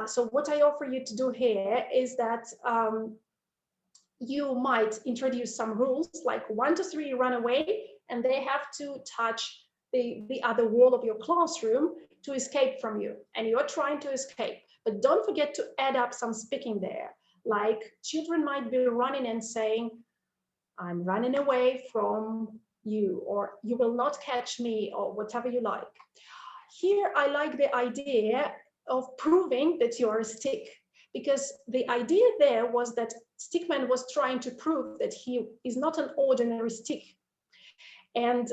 So what I offer you to do here is that you might introduce some rules like 1, 2, 3, run away, and they have to touch the other wall of your classroom to escape from you, and you're trying to escape. But don't forget to add up some speaking there. Like children might be running and saying, I'm running away from you, or you will not catch me, or whatever you like. Here, I like the idea of proving that you are a stick, because the idea there was that Stickman was trying to prove that he is not an ordinary stick. And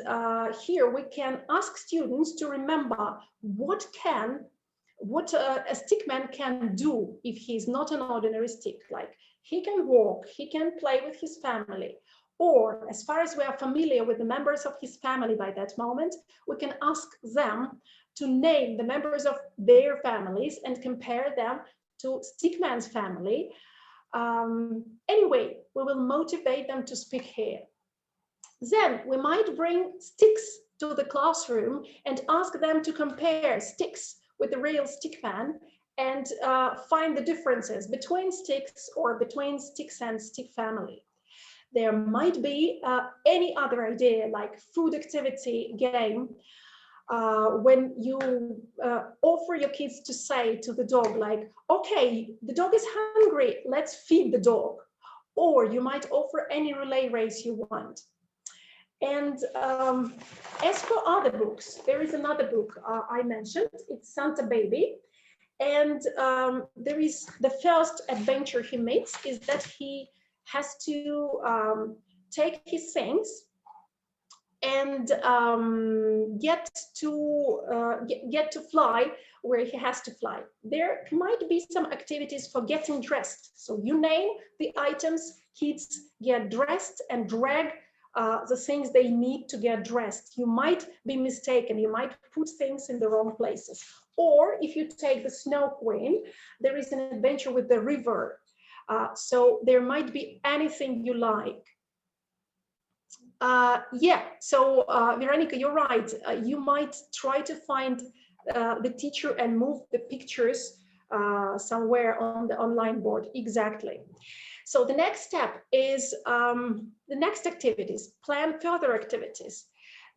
here we can ask students to remember what a stickman can do if he's not an ordinary stick. Like he can walk, he can play with his family, or as far as we are familiar with the members of his family by that moment, we can ask them to name the members of their families and compare them to Stickman's family. Anyway, we will motivate them to speak here. Then we might bring sticks to the classroom and ask them to compare sticks with the real stickman and find the differences between sticks or between sticks and stick family. There might be any other idea like food activity game when you offer your kids to say to the dog like, okay, the dog is hungry, let's feed the dog. Or you might offer any relay race you want. And as for other books, there is another book I mentioned, it's Santa Baby. And there is the first adventure he meets is that he has to take his things and get to fly where he has to fly. There might be some activities for getting dressed. So you name the items, kids get dressed and drag the things they need to get dressed. You might be mistaken, you might put things in the wrong places. Or if you take the Snow Queen, there is an adventure with the river. So there might be anything you like. Yeah, so Veronica, you're right. You might try to find the teacher and move the pictures somewhere on the online board. Exactly. So the next step is the next activities, plan further activities.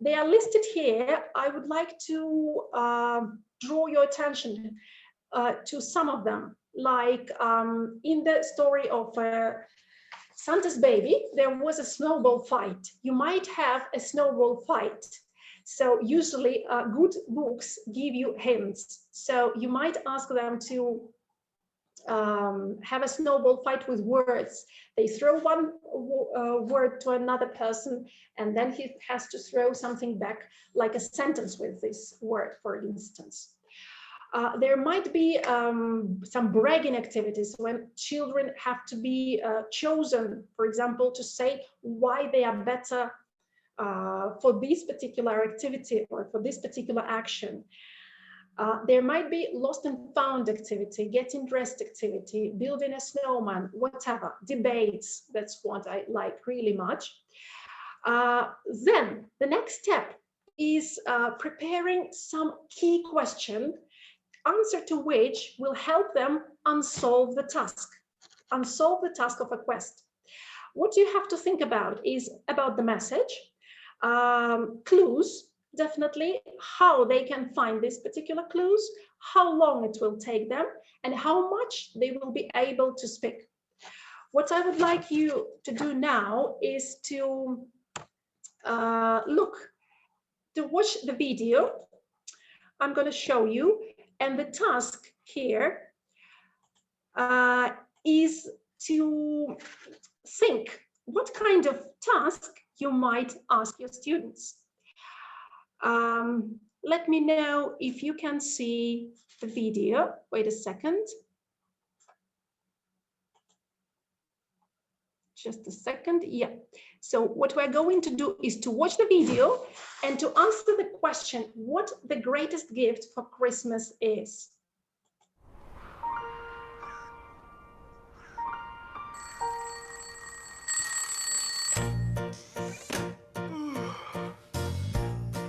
They are listed here. I would like to draw your attention to some of them. Like in the story of Santa's Baby, there was a snowball fight. You might have a snowball fight. So usually good books give you hints. So you might ask them to have a snowball fight with words. They throw one word to another person, and then he has to throw something back, like a sentence with this word, for instance. There might be some bragging activities when children have to be chosen, for example, to say why they are better for this particular activity or for this particular action. There might be lost and found activity, getting dressed activity, building a snowman, whatever, debates. That's what I like really much. Then the next step is preparing some key question, answer to which will help them unsolve the task of a quest. What you have to think about is about the message, clues, definitely, how they can find these particular clues, how long it will take them, and how much they will be able to speak. What I would like you to do now is to watch the video. I'm going to show you, and the task here is to think what kind of task you might ask your students. Let me know if you can see the video. Wait a second. Just a second. Yeah. So what we're going to do is to watch the video and to answer the question, what the greatest gift for Christmas is.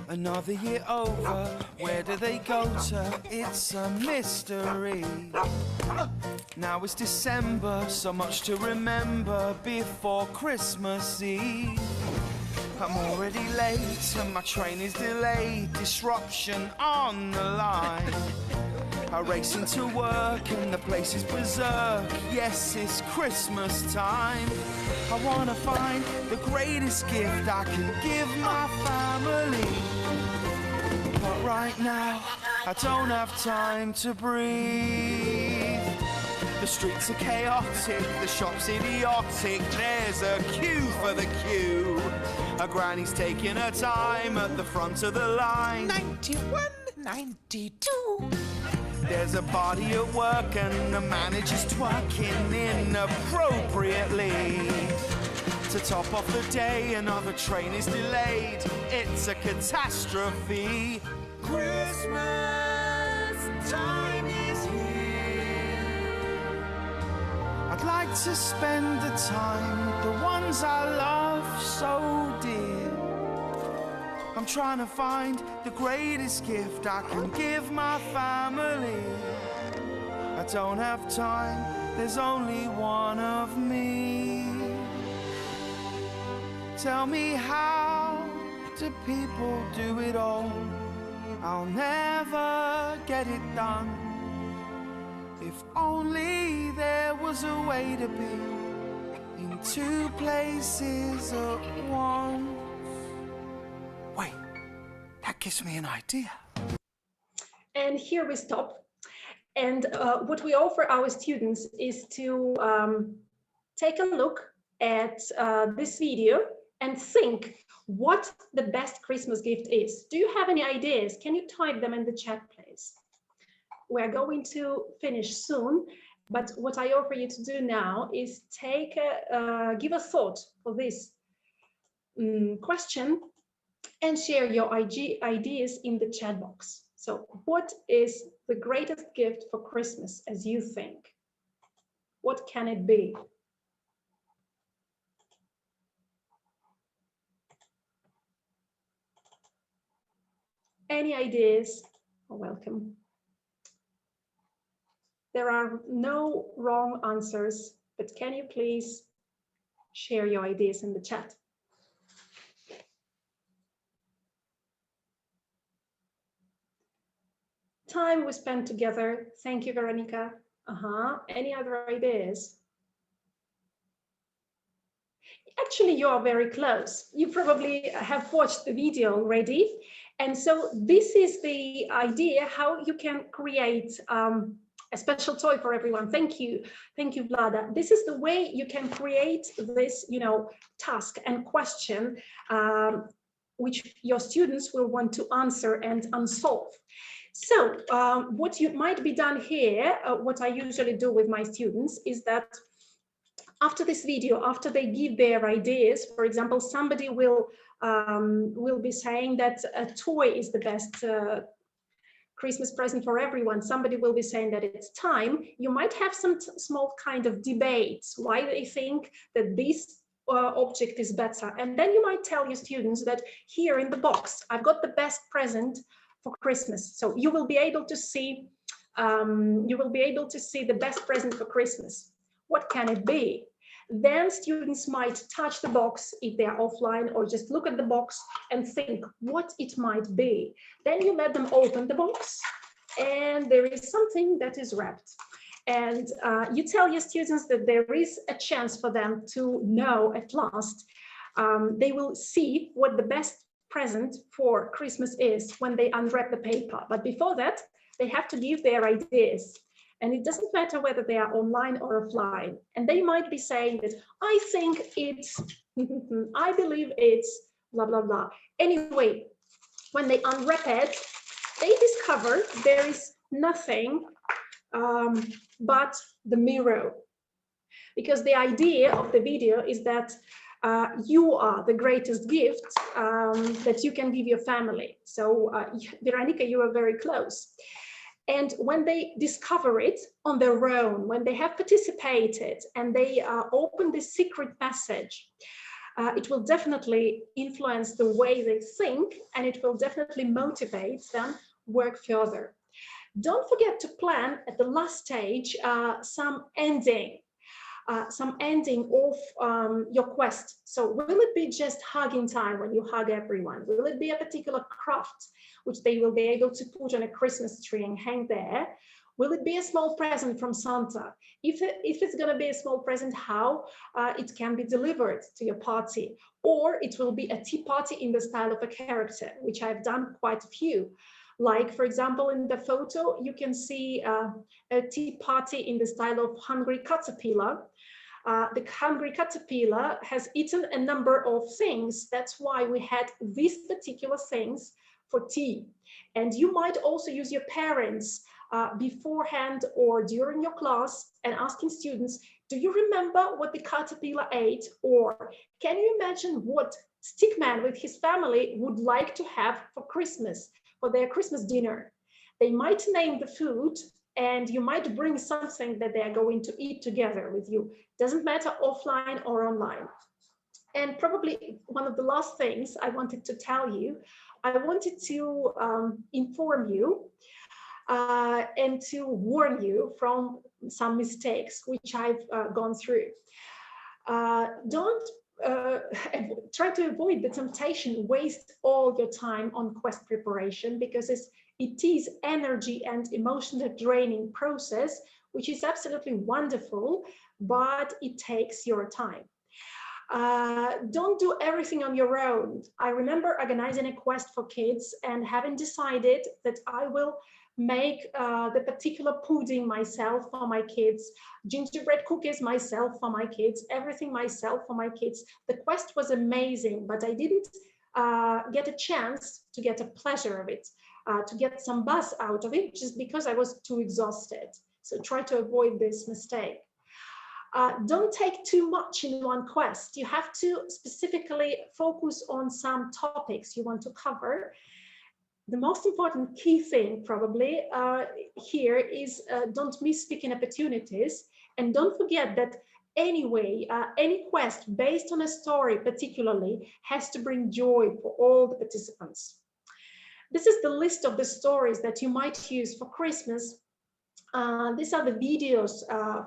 Another year over, where do they go to? It's a mystery. Now it's December, so much to remember before Christmas Eve. I'm already late and my train is delayed, disruption on the line. I race into work and the place is berserk. Yes, it's Christmas time. I wanna find the greatest gift I can give my family. But right now, I don't have time to breathe. The streets are chaotic, the shop's idiotic. There's a queue for the queue. A granny's taking her time at the front of the line. 91, 92. There's a party at work and the manager's twerking inappropriately. To top off the day, another train is delayed. It's a catastrophe. Christmas time is here. I'd like to spend the time with the ones I love so dear. I'm trying to find the greatest gift I can give my family. I don't have time, there's only one of me. Tell me, how do people do it all? I'll never get it done. If only there was a way to be in two places at once. Wait, that gives me an idea. And here we stop. And what we offer our students is to take a look at this video and think what the best Christmas gift is. Do you have any ideas? Can you type them in the chat, please? We're going to finish soon, but what I offer you to do now is give a thought for this question and share your ideas in the chat box. So what is the greatest gift for Christmas as you think? What can it be? Any ideas are welcome. There are no wrong answers, but can you please share your ideas in the chat? Time we spent together. Thank you, Veronica. Any other ideas? Actually, you are very close. You probably have watched the video already. And so this is the idea how you can create a special toy for everyone. Thank you, Vlada. This is the way you can create this, task and question which your students will want to answer and unsolve. So what you might be done here, what I usually do with my students is that after this video, after they give their ideas, for example, somebody will be saying that a toy is the best Christmas present for everyone. Somebody will be saying that it's time. You might have some small kind of debates why they think that this object is better. And then you might tell your students that here in the box, I've got the best present for Christmas. So you will be able to see the best present for Christmas. What can it be? Then students might touch the box if they are offline, or just look at the box and think what it might be. Then you let them open the box and there is something that is wrapped. And you tell your students that there is a chance for them to know at last. They will see what the best present for Christmas is when they unwrap the paper. But before that, they have to give their ideas. And it doesn't matter whether they are online or offline. And they might be saying that, I think it's, I believe it's, blah, blah, blah. Anyway, when they unwrap it, they discover there is nothing but the mirror. Because the idea of the video is that you are the greatest gift that you can give your family. So, Veronica, you are very close. And when they discover it on their own, when they have participated and they open this secret message, it will definitely influence the way they think, and it will definitely motivate them work further. Don't forget to plan at the last stage some ending of your quest. So will it be just hugging time when you hug everyone? Will it be a particular craft which they will be able to put on a Christmas tree and hang there? Will it be a small present from Santa? If it's going to be a small present, how it can be delivered to your party? Or it will be a tea party in the style of a character, which I've done quite a few. Like, for example, in the photo, you can see a tea party in the style of hungry caterpillar. The hungry caterpillar has eaten a number of things. That's why we had these particular things for tea. And you might also use your parents beforehand or during your class and asking students, do you remember what the caterpillar ate? Or can you imagine what Stickman with his family would like to have for Christmas, for their Christmas dinner? They might name the food, and you might bring something that they are going to eat together with you. Doesn't matter offline or online. And probably one of the last things I wanted to tell you, I wanted to inform you and to warn you from some mistakes which I've gone through. Don't try to avoid the temptation, waste all your time on quest preparation, because it is energy and emotional draining process, which is absolutely wonderful, but it takes your time. Don't do everything on your own. I remember organizing a quest for kids and having decided that I will make the particular pudding myself for my kids, gingerbread cookies myself for my kids, everything myself for my kids. The quest was amazing, but I didn't get a chance to get a pleasure of it, to get some buzz out of it, just because I was too exhausted. So try to avoid this mistake. Don't take too much in one quest. You have to specifically focus on some topics you want to cover. The most important key thing probably here is don't miss speaking opportunities, and don't forget that anyway, any quest based on a story particularly has to bring joy for all the participants. This is the list of the stories that you might use for Christmas. These are the videos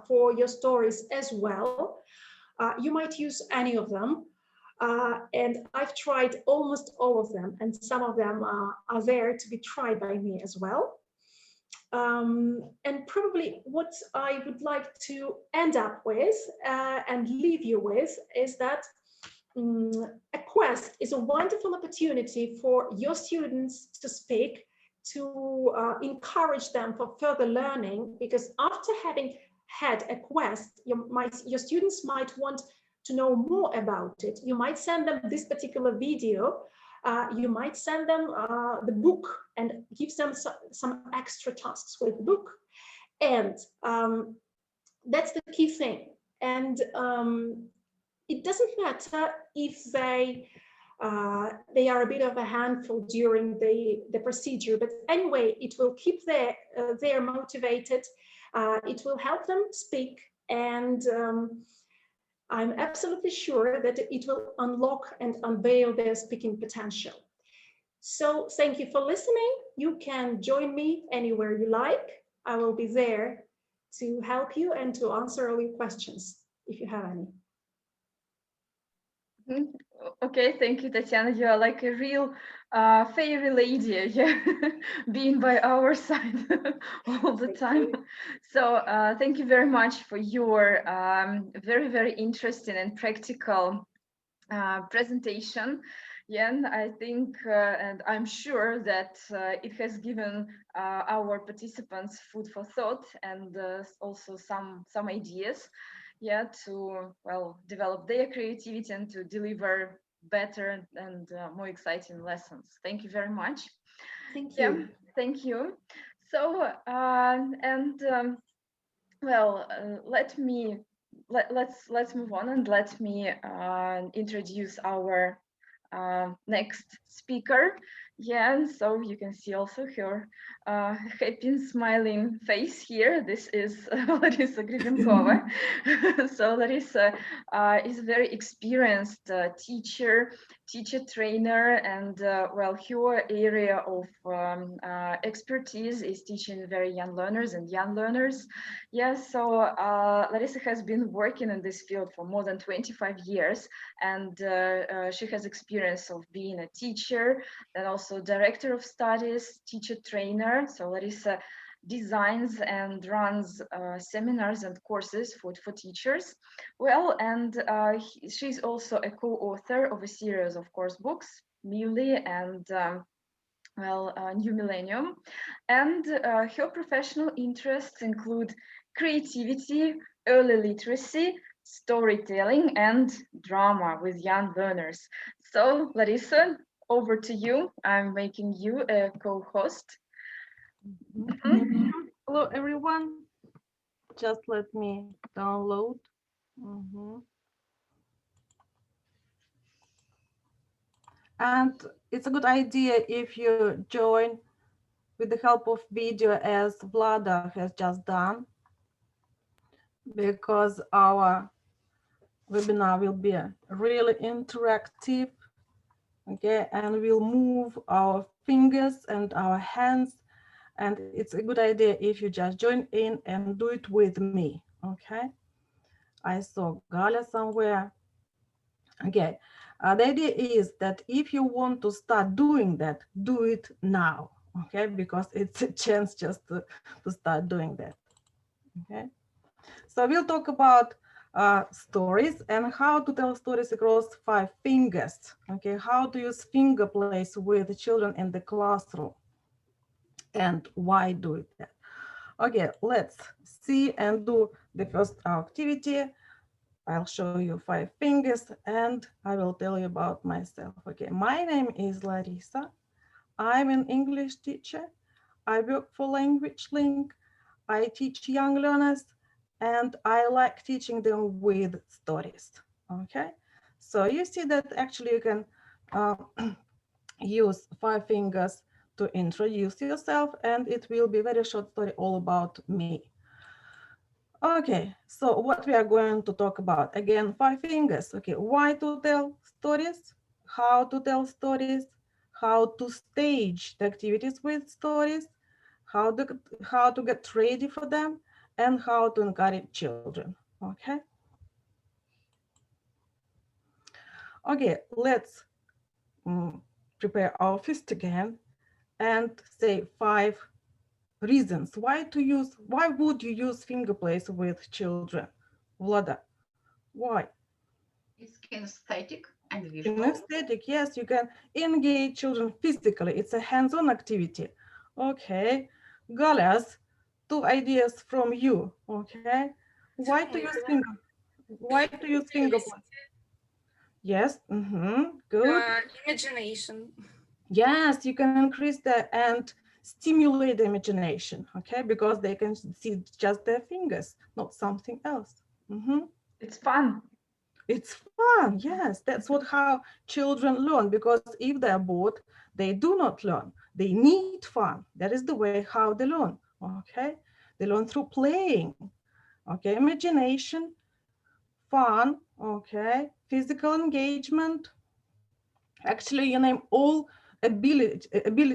for your stories as well. You might use any of them. And I've tried almost all of them, and some of them are there to be tried by me as well. And probably what I would like to end up with and leave you with is that a quest is a wonderful opportunity for your students to speak, to encourage them for further learning, because after having had a quest, your students might want to know more about it. You might send them this particular video, you might send them the book and give them some extra tasks with the book. And that's the key thing. And it doesn't matter if they are a bit of a handful during the procedure, but anyway, it will keep their motivated, it will help them speak, and I'm absolutely sure that it will unlock and unveil their speaking potential. So thank you for listening. You can join me anywhere you like. I will be there to help you and to answer all your questions if you have any. Okay, thank you, Tatiana. You are like a real fairy lady, yeah, being by our side all the time. So thank you very much for your very, very interesting and practical presentation. Yeah, and I think and I'm sure that it has given our participants food for thought and also some ideas, yeah, to develop their creativity and to deliver better and more exciting lessons. Thank you very much. Thank Yeah, you. thank you. So let's move on and let me introduce our next speaker. Yeah, and so you can see also her happy and smiling face here. This is Larisa Gribenkova. So Larisa is a very experienced teacher, trainer, and her area of expertise is teaching very young learners and young learners. Yes, so Larisa has been working in this field for more than 25 years, and she has experience of being a teacher and also director of studies, teacher trainer. So Larisa designs and runs seminars and courses for teachers. Well, and she's also a co-author of a series of course books, Muley and New Millennium. And her professional interests include creativity, early literacy, storytelling, and drama with young learners. So, Larisa, over to you. I'm making you a co-host. Hello, everyone. Just let me download. And it's a good idea if you join with the help of video as Vlada has just done, because our webinar will be really interactive, okay, and we'll move our fingers and our hands, and it's a good idea if you just join in and do it with me, okay? I saw Galia somewhere. Okay, the idea is that if you want to start doing that, do it now, okay? Because it's a chance just to start doing that, okay? So we'll talk about stories and how to tell stories across 5 fingers, okay? How to use finger plays with children in the classroom and why do it that. Okay, let's see and do the first activity. I'll show you 5 fingers and I will tell you about myself. Okay, my name is Larisa. I'm an English teacher. I work for Language Link. I teach young learners and I like teaching them with stories. Okay, so you see that actually you can use 5 fingers to introduce yourself, and it will be a very short story all about me. Okay, so what we are going to talk about, again, 5 fingers. Okay, why to tell stories, how to tell stories, how to stage the activities with stories, how to get ready for them, and how to encourage children. Okay. Okay, let's prepare our fist again and say 5 reasons why would you use finger plays with children. Vlada, why? It's kinesthetic and visual. Kinesthetic, yes, you can engage children physically. It's a hands-on activity. Okay, Galias, 2 ideas from you. Okay, why to use finger plays? Yes, good. Imagination. Yes, you can increase and stimulate the imagination, okay? Because they can see just their fingers, not something else. It's fun. It's fun, yes. That's how children learn, because if they're bored, they do not learn. They need fun. That is the way how they learn, okay? They learn through playing, okay? Imagination, fun, okay? Physical engagement. Actually, you name all ability,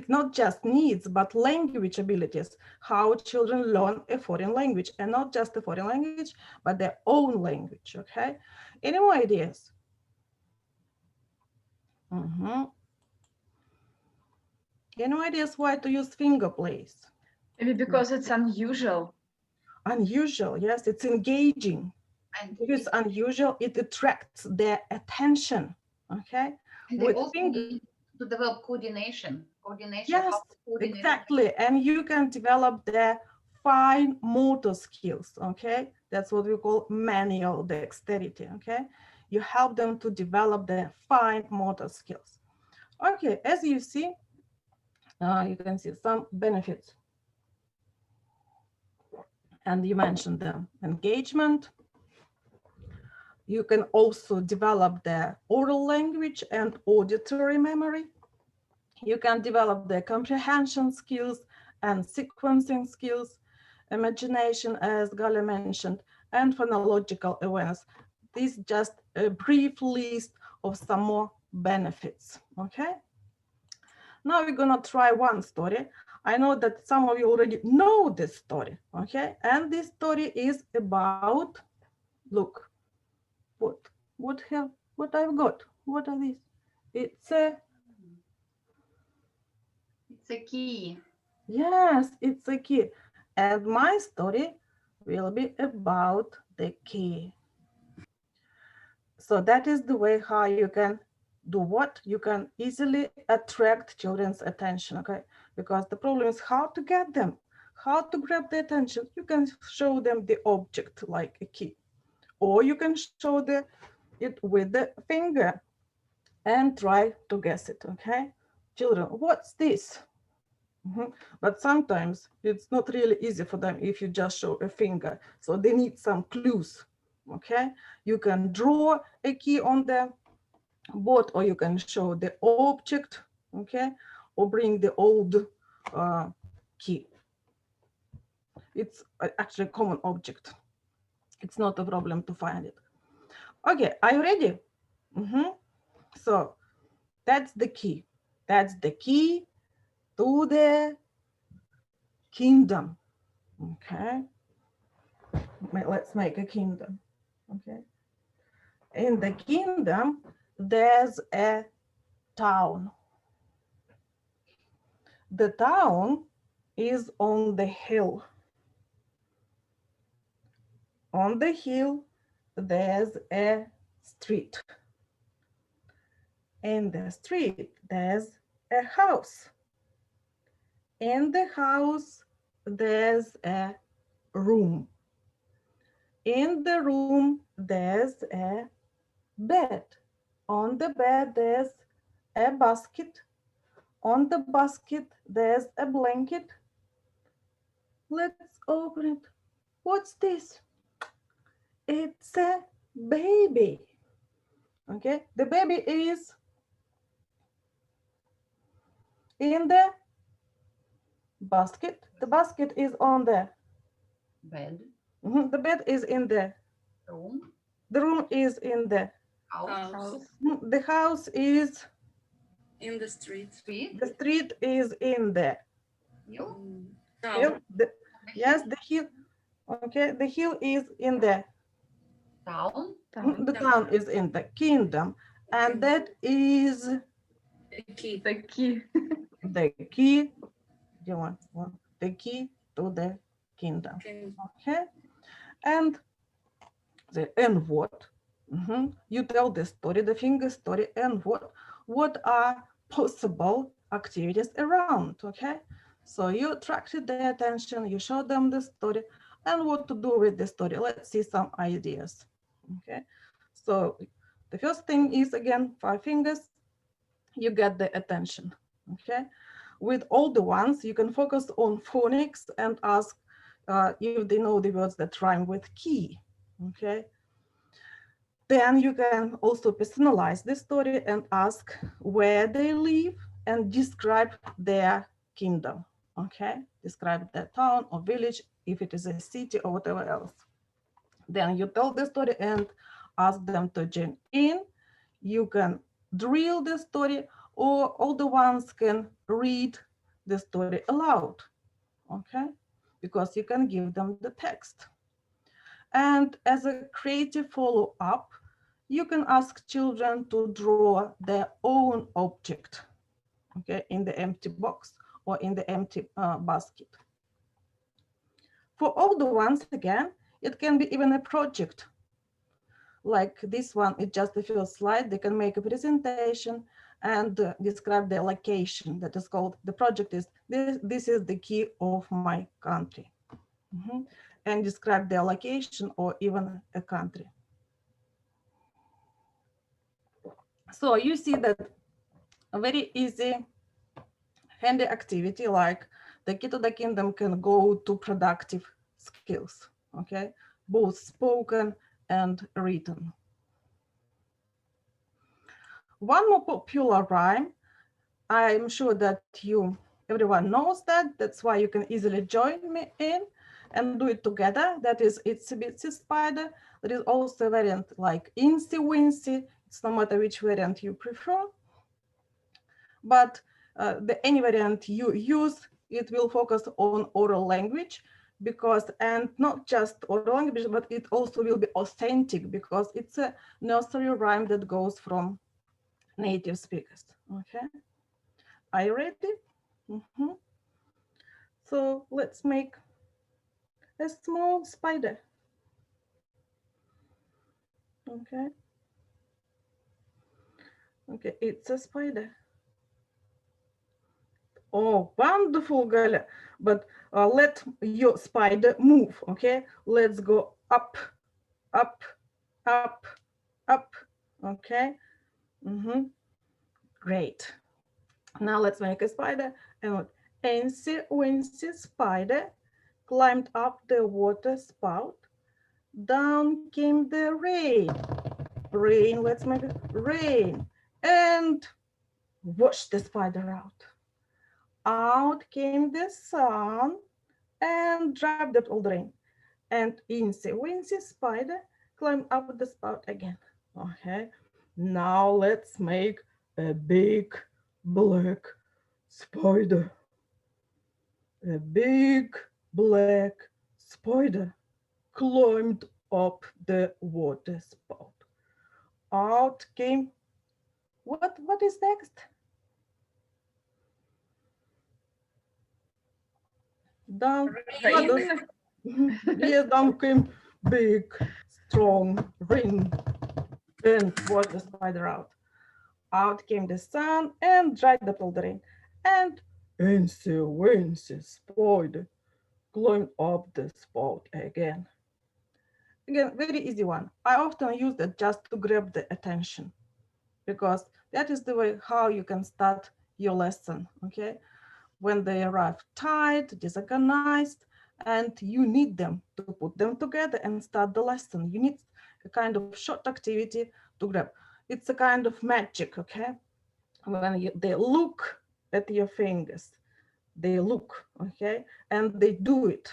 not just needs, but language abilities, how children learn a foreign language, and not just a foreign language, but their own language, okay? Any more ideas? Any more ideas why to use finger plays? Maybe because it's unusual. Unusual, yes, it's engaging. And if it's unusual, it attracts their attention, okay? And they with also finger. need to develop coordination. Yes, how to coordinate. exactly. And you can develop the fine motor skills, okay? That's what we call manual dexterity, okay? You help them to develop the fine motor skills. Okay, as you see, you can see some benefits. And you mentioned them. Engagement. You can also develop the oral language and auditory memory. You can develop the comprehension skills and sequencing skills, imagination, as Gala mentioned, and phonological awareness. This is just a brief list of some more benefits, okay? Now we're gonna try one story. I know that some of you already know this story, okay? And this story is about, look, what I've got, what are these? It's a key. Yes, it's a key. And my story will be about the key. So that is the way how you can do what? You can easily attract children's attention, okay? Because the problem is how to get them, how to grab the attention. You can show them the object like a key, or you can show it with the finger and try to guess it, okay? Children, what's this? But sometimes it's not really easy for them if you just show a finger. So they need some clues, okay? You can draw a key on the board, or you can show the object, okay? Or bring the old key. It's actually a common object. It's not a problem to find it. Okay, are you ready? So that's the key. That's the key to the kingdom. Okay, let's make a kingdom. Okay, in the kingdom, there's a town. The town is on the hill. On the hill, there's a street. In the street, there's a house. In the house, there's a room. In the room, there's a bed. On the bed, there's a basket. On the basket, there's a blanket. Let's open it. What's this? It's a baby. Okay, the baby is in the basket. The basket is on the Bed. The bed is in the Room. The room is in the House. The house is in the street. The street is in the Hill. hill. Yes, the hill. Okay, the hill is in the Town. The town is in the kingdom, and that is The key. The key. the key. Do you want the key to the kingdom? Okay, and what? You tell the story, the finger story, and what are possible activities around? Okay, so you attracted their attention, you show them the story, and what to do with the story. Let's see some ideas. Okay, so the first thing is, again, 5 fingers, you get the attention. Okay, with all the ones, you can focus on phonics and ask if they know the words that rhyme with key. Okay, then you can also personalize the story and ask where they live and describe their kingdom. Okay, describe their town or village, if it is a city or whatever else. Then you tell the story and ask them to join in. You can drill the story, or all the ones can read the story aloud. Okay, because you can give them the text. And as a creative follow-up, you can ask children to draw their own object, okay, in the empty box or in the empty basket. For all the ones, again, it can be even a project. like this one, it's just the first slide. They can make a presentation and describe their location. That is called, the project is, this is the key of my country. And describe their location or even a country. So you see that a very easy, handy activity, like the key to the kingdom can go to productive skills, okay? Both spoken and written. One more popular rhyme, I'm sure that everyone knows that, that's why you can easily join me in and do it together. That is Itsy Bitsy Spider. There is also a variant like Insy Wincy. It's no matter which variant you prefer. But any variant you use, it will focus on oral language, because, and not just oral language, but it also will be authentic, because it's a nursery rhyme that goes from native speakers. Okay, are you ready? So let's make a small spider. Okay. Okay, it's a spider. Oh, wonderful, Gaля. But let your spider move, okay? Let's go up, up, up, up, okay? Great. Now let's make a spider. And Ancy Wincy spider climbed up the water spout. Down came the rain. Rain, let's make it rain. And wash the spider out. Out came the sun and dried up all the rain. And Insy Wincy spider climbed up the spout again. Okay, now let's make a big black spider. A big black spider climbed up the water spout. Out came, what is next? Down, yes, down came big, strong rain and washed the spider out. Out came the sun and dried up all the rain. And Insy Wincy spider climbed up the spout again. Again, very easy one. I often use that just to grab the attention, because that is the way how you can start your lesson, okay? When they arrive tired, disorganized, and you need them to put them together and start the lesson. You need a kind of short activity to grab. It's a kind of magic, okay? When they look at your fingers, they look, okay? And they do it.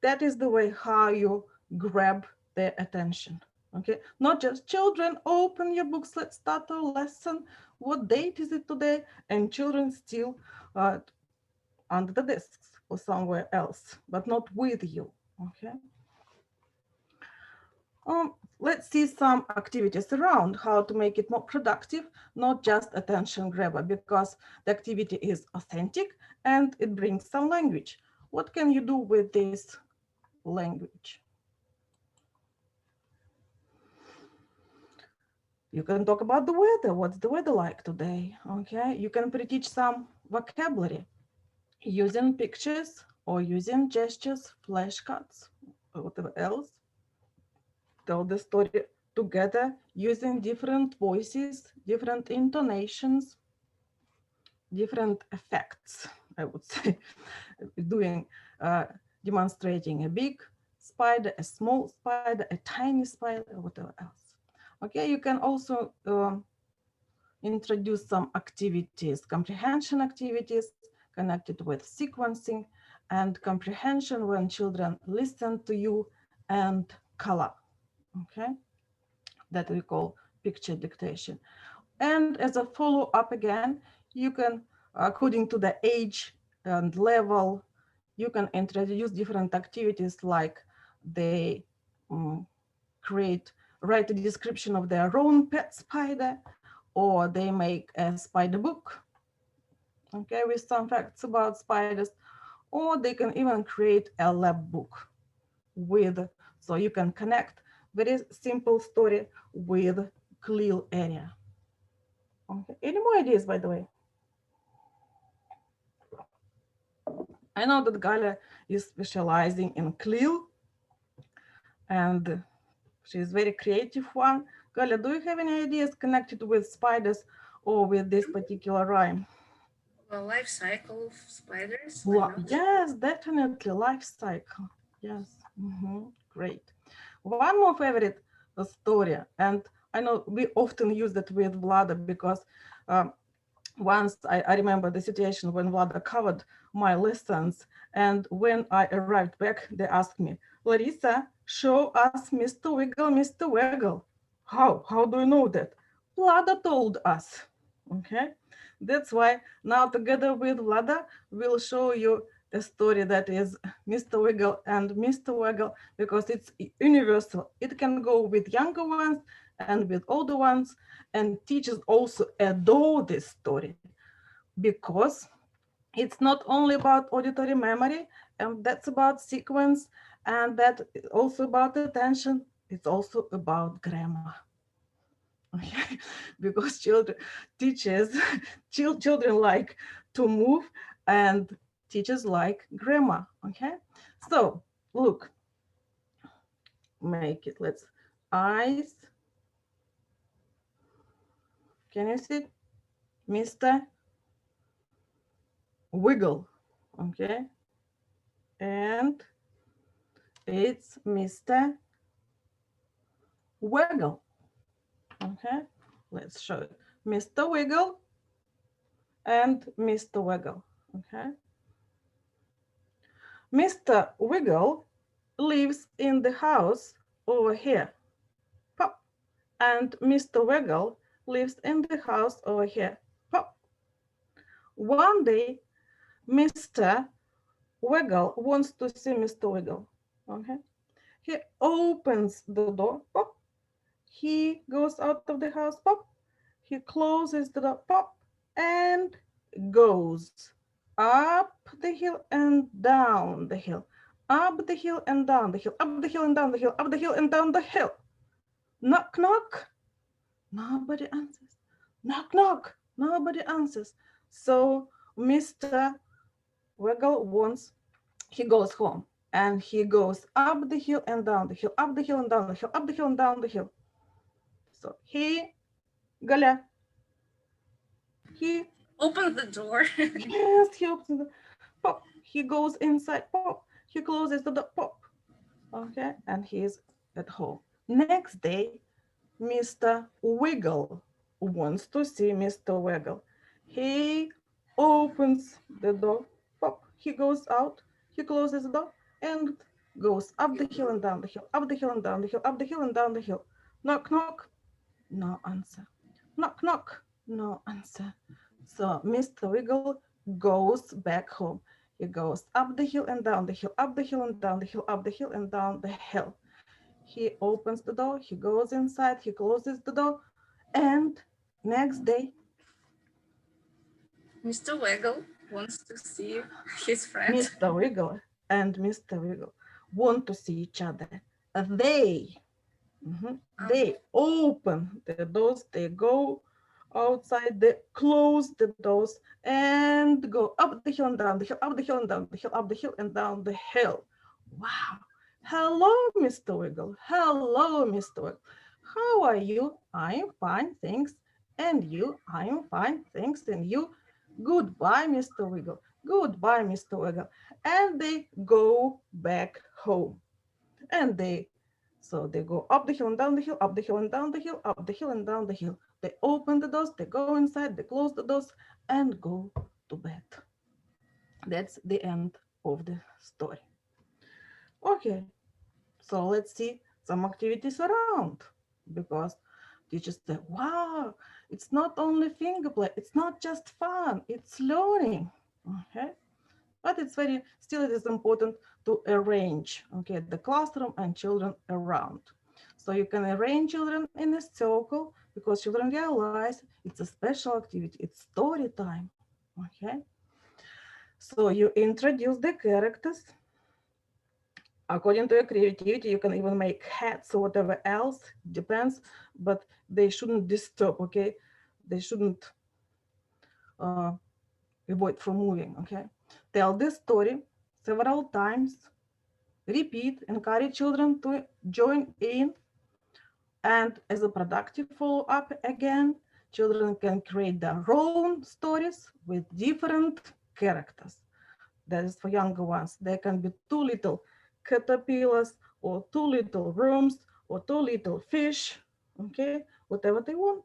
That is the way how you grab their attention, okay? Not just children, open your books, let's start our lesson. What date is it today? And children still under the desks or somewhere else, but not with you, okay? Let's see some activities around how to make it more productive, not just attention grabber, because the activity is authentic and it brings some language. What can you do with this language? You can talk about the weather. What's the weather like today? Okay, you can pre-teach some vocabulary using pictures or using gestures, flashcards, or whatever else. Tell the story together using different voices, different intonations, different effects, I would say. Demonstrating a big spider, a small spider, a tiny spider, or whatever else. Okay, you can also introduce some activities, comprehension activities connected with sequencing, and comprehension when children listen to you and color. Okay, that we call picture dictation. And as a follow-up again, you can, according to the age and level, you can introduce different activities, like they write a description of their own pet spider, or they make a spider book, okay, with some facts about spiders, or they can even create a lab book with, so you can connect very simple story with clear area. Okay. Any more ideas, by the way? I know that Galia is specializing in clear, and she's very creative one. Galia, do you have any ideas connected with spiders or with this particular rhyme? The life cycle of spiders. Yes, definitely life cycle. Yes, great. One more favorite story, and I know we often use that with Vlada because once I remember the situation when Vlada covered my lessons, and when I arrived back, they asked me, Larissa, show us Mr. Wiggle, Mr. Wiggle. How do you know that? Vlada told us. Okay, that's why now together with Vlada, we'll show you a story that is Mr. Wiggle and Mr. Wiggle, because it's universal. It can go with younger ones and with older ones, and teachers also adore this story because it's not only about auditory memory, and that's about sequence, and that also about attention. It's also about grammar. Okay, because children like to move, and teachers like grammar. Okay, so look, make it. Let's eyes. Can you see, Mr. Wiggle? Okay, and it's Mr. Wiggle. Okay, let's show it. Mr. Wiggle and Mr. Wiggle. Okay, Mr. Wiggle lives in the house over here. Pop. And Mr. Wiggle lives in the house over here. Pop. One day, Mr. Wiggle wants to see Mr. Wiggle. Okay, he opens the door. Pop. He goes out of the house. Pop. He closes the door. Pop. And goes up the hill and down the hill, up the hill and down the hill, up the hill and down the hill, up the hill and down the hill. Knock, knock. Nobody answers. Knock, knock. Nobody answers. So Mr. Wiggle he goes home, and he goes up the hill and down the hill, up the hill and down the hill, up the hill and down the hill. So Galia, he Open the door. yes, he opens the pop. He goes inside. Pop. He closes the door. Pop. Okay, and he's at home. Next day, Mr. Wiggle wants to see Mr. Wiggle. He opens the door. Pop. He goes out. He closes the door and goes up the hill and down the hill, up the hill and down the hill, up the hill and down the hill. Knock, knock. No answer. Knock, knock. No answer. So Mr. Wiggle goes back home. He goes up the hill and down the hill, up the hill and down the hill, up the hill and down the hill. He opens the door, he goes inside, he closes the door, and next day, Mr. Wiggle wants to see his friend. Mr. Wiggle and Mr. Wiggle want to see each other. They open the doors, they go outside, they close the doors and go up the hill and down the hill, up the hill and down the hill, up the hill and down the hill. Wow. Hello, Mr. Wiggle. Hello, Mr. Wiggle. How are you? I'm fine, thanks. And you? I'm fine, thanks. And you? Goodbye, Mr. Wiggle. Goodbye, Mr. Wiggle. And they go back home. And they go up the hill and down the hill, up the hill and down the hill, up the hill and down the hill. They open the doors, they go inside, they close the doors and go to bed. That's the end of the story. Okay, so let's see some activities around, because teachers say, wow, it's not only finger play, it's not just fun, it's learning. Okay, but it is important to arrange, okay, the classroom and children around. So you can arrange children in a circle, because children realize it's a special activity, it's story time, okay? So you introduce the characters, According to your creativity, you can even make hats or whatever else, depends, but they shouldn't disturb, okay? They shouldn't avoid from moving, okay? Tell this story several times, repeat, encourage children to join in, and as a productive follow-up again, children can create their own stories with different characters. That is for younger ones. There can be 2 little caterpillars or 2 little worms or 2 little fish, okay, whatever they want.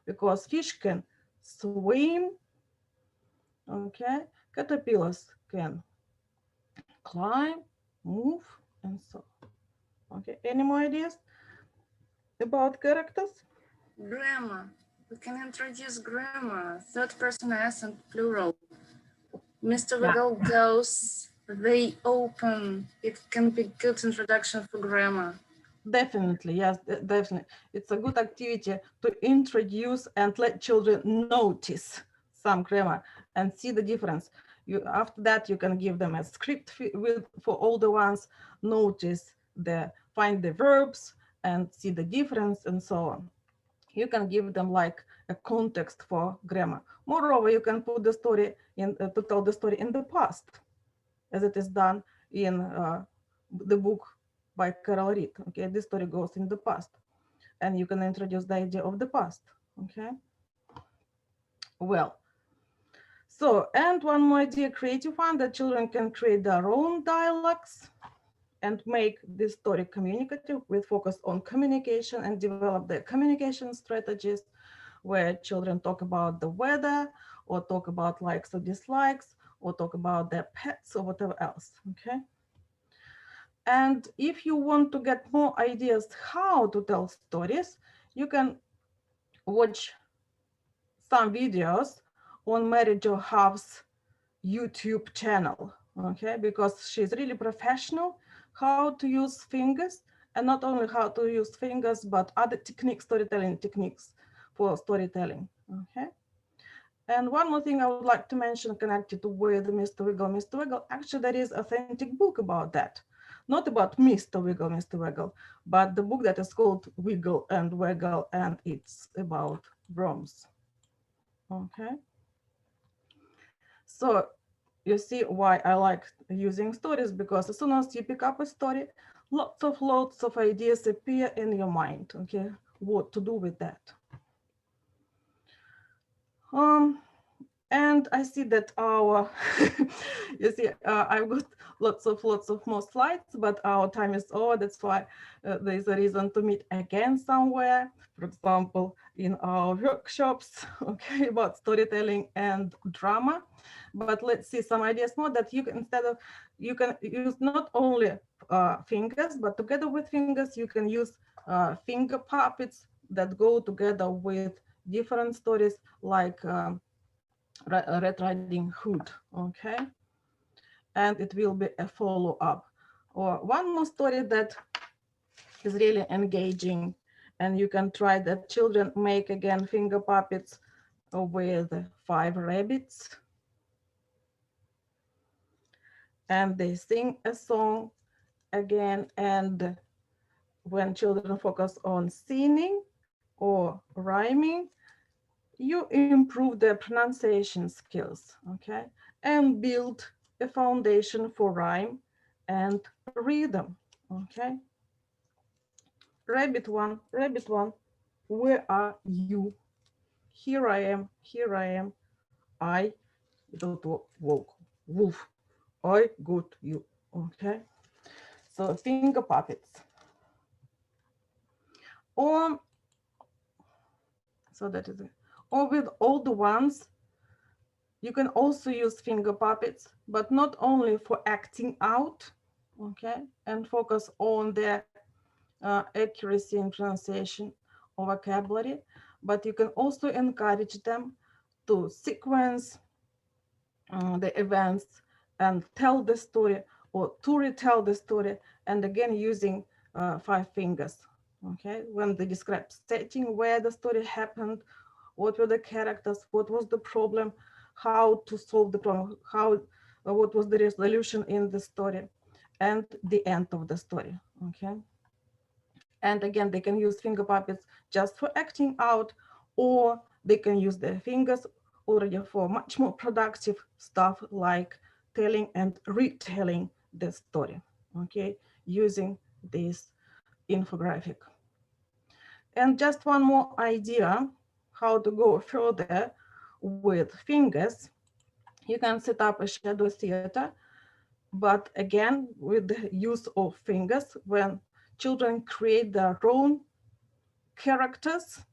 Because fish can swim, okay, caterpillars can climb, move, and so on. Okay, any more ideas about characters? Grammar. We can introduce grammar, third person S and plural. Mr. Wiggle goes, they open. It can be good introduction for grammar. Definitely, yes, definitely. It's a good activity to introduce and let children notice some grammar and see the difference. After that, you can give them a script for all the ones, notice find the verbs and see the difference and so on. You can give them like a context for grammar. Moreover, you can put the story to tell the story in the past, as it is done in the book by Carol Reed. Okay, this story goes in the past, and you can introduce the idea of the past. Okay. Well, so, and one more idea, creative one, that children can create their own dialogues and make this story communicative with focus on communication and develop their communication strategies, where children talk about the weather or talk about likes or dislikes or talk about their pets or whatever else. Okay. And if you want to get more ideas how to tell stories, you can watch some videos on Mary Jo Huff's YouTube channel, okay? Because she's really professional how to use fingers, and not only how to use fingers, but other techniques, storytelling techniques for storytelling, okay? And one more thing I would like to mention connected with Mr. Wiggle, Mr. Wiggle, actually there is an authentic book about that. Not about Mr. Wiggle, but the book that is called Wiggle and Waggle, and it's about worms. Okay. So you see why I like using stories, because as soon as you pick up a story, lots of ideas appear in your mind. Okay, what to do with that? And I see that our, you see, I've got lots of more slides, but our time is over. That's why there's a reason to meet again somewhere. For example, in our workshops, okay, about storytelling and drama. But let's see some ideas more that you can, you can use not only fingers, but together with fingers, you can use finger puppets that go together with different stories like Red Riding Hood, okay? And it will be a follow-up. Or one more story that is really engaging, and you can try that children make again finger puppets with 5 rabbits. And they sing a song again, and when children focus on singing or rhyming, you improve their pronunciation skills, okay? And build a foundation for rhyme and rhythm, okay? Rabbit one, where are you? Here I am, I don't walk, wolf, I got you, okay? So finger puppets. Or, so that is it. Or with all the ones, you can also use finger puppets, but not only for acting out, okay, and focus on their accuracy in pronunciation or vocabulary, but you can also encourage them to sequence the events and tell the story, or to retell the story, and again using 5 fingers, okay, when they describe setting, where the story happened, what were the characters, what was the problem, how to solve the problem, what was the resolution in the story. and the end of the story, okay? And again, they can use finger puppets just for acting out, or they can use their fingers already for much more productive stuff like telling and retelling the story, okay, using this infographic. And just one more idea how to go further with fingers. You can set up a shadow theater, but again, with the use of fingers, when children create their own characters,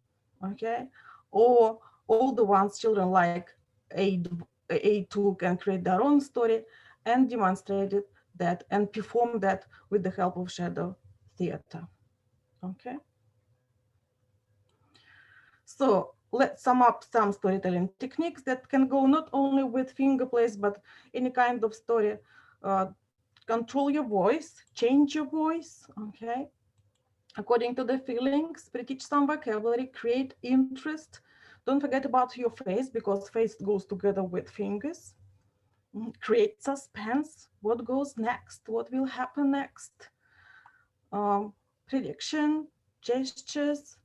okay, or all the ones children like A2 can create their own story and demonstrate that and perform that with the help of shadow theater, okay? So let's sum up some storytelling techniques that can go not only with finger plays, but any kind of story. Control your voice, change your voice, okay? According to the feelings, pre-teach some vocabulary, create interest. Don't forget about your face, because face goes together with fingers. Create suspense, what goes next, what will happen next. Prediction, gestures,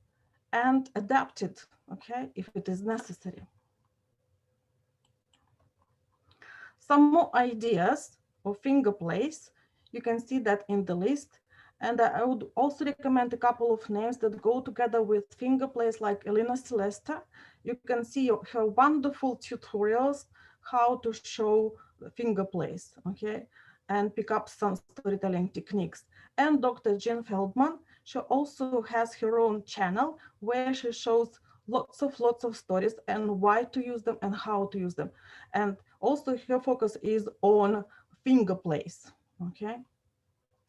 and adapt it, okay, if it is necessary. Some more ideas of finger plays, you can see that in the list. And I would also recommend a couple of names that go together with finger plays, like Elena Celesta. You can see her wonderful tutorials, how to show finger plays, okay, and pick up some storytelling techniques. And Dr. Jean Feldman, she also has her own channel where she shows lots of stories and why to use them and how to use them. And also her focus is on finger plays, okay?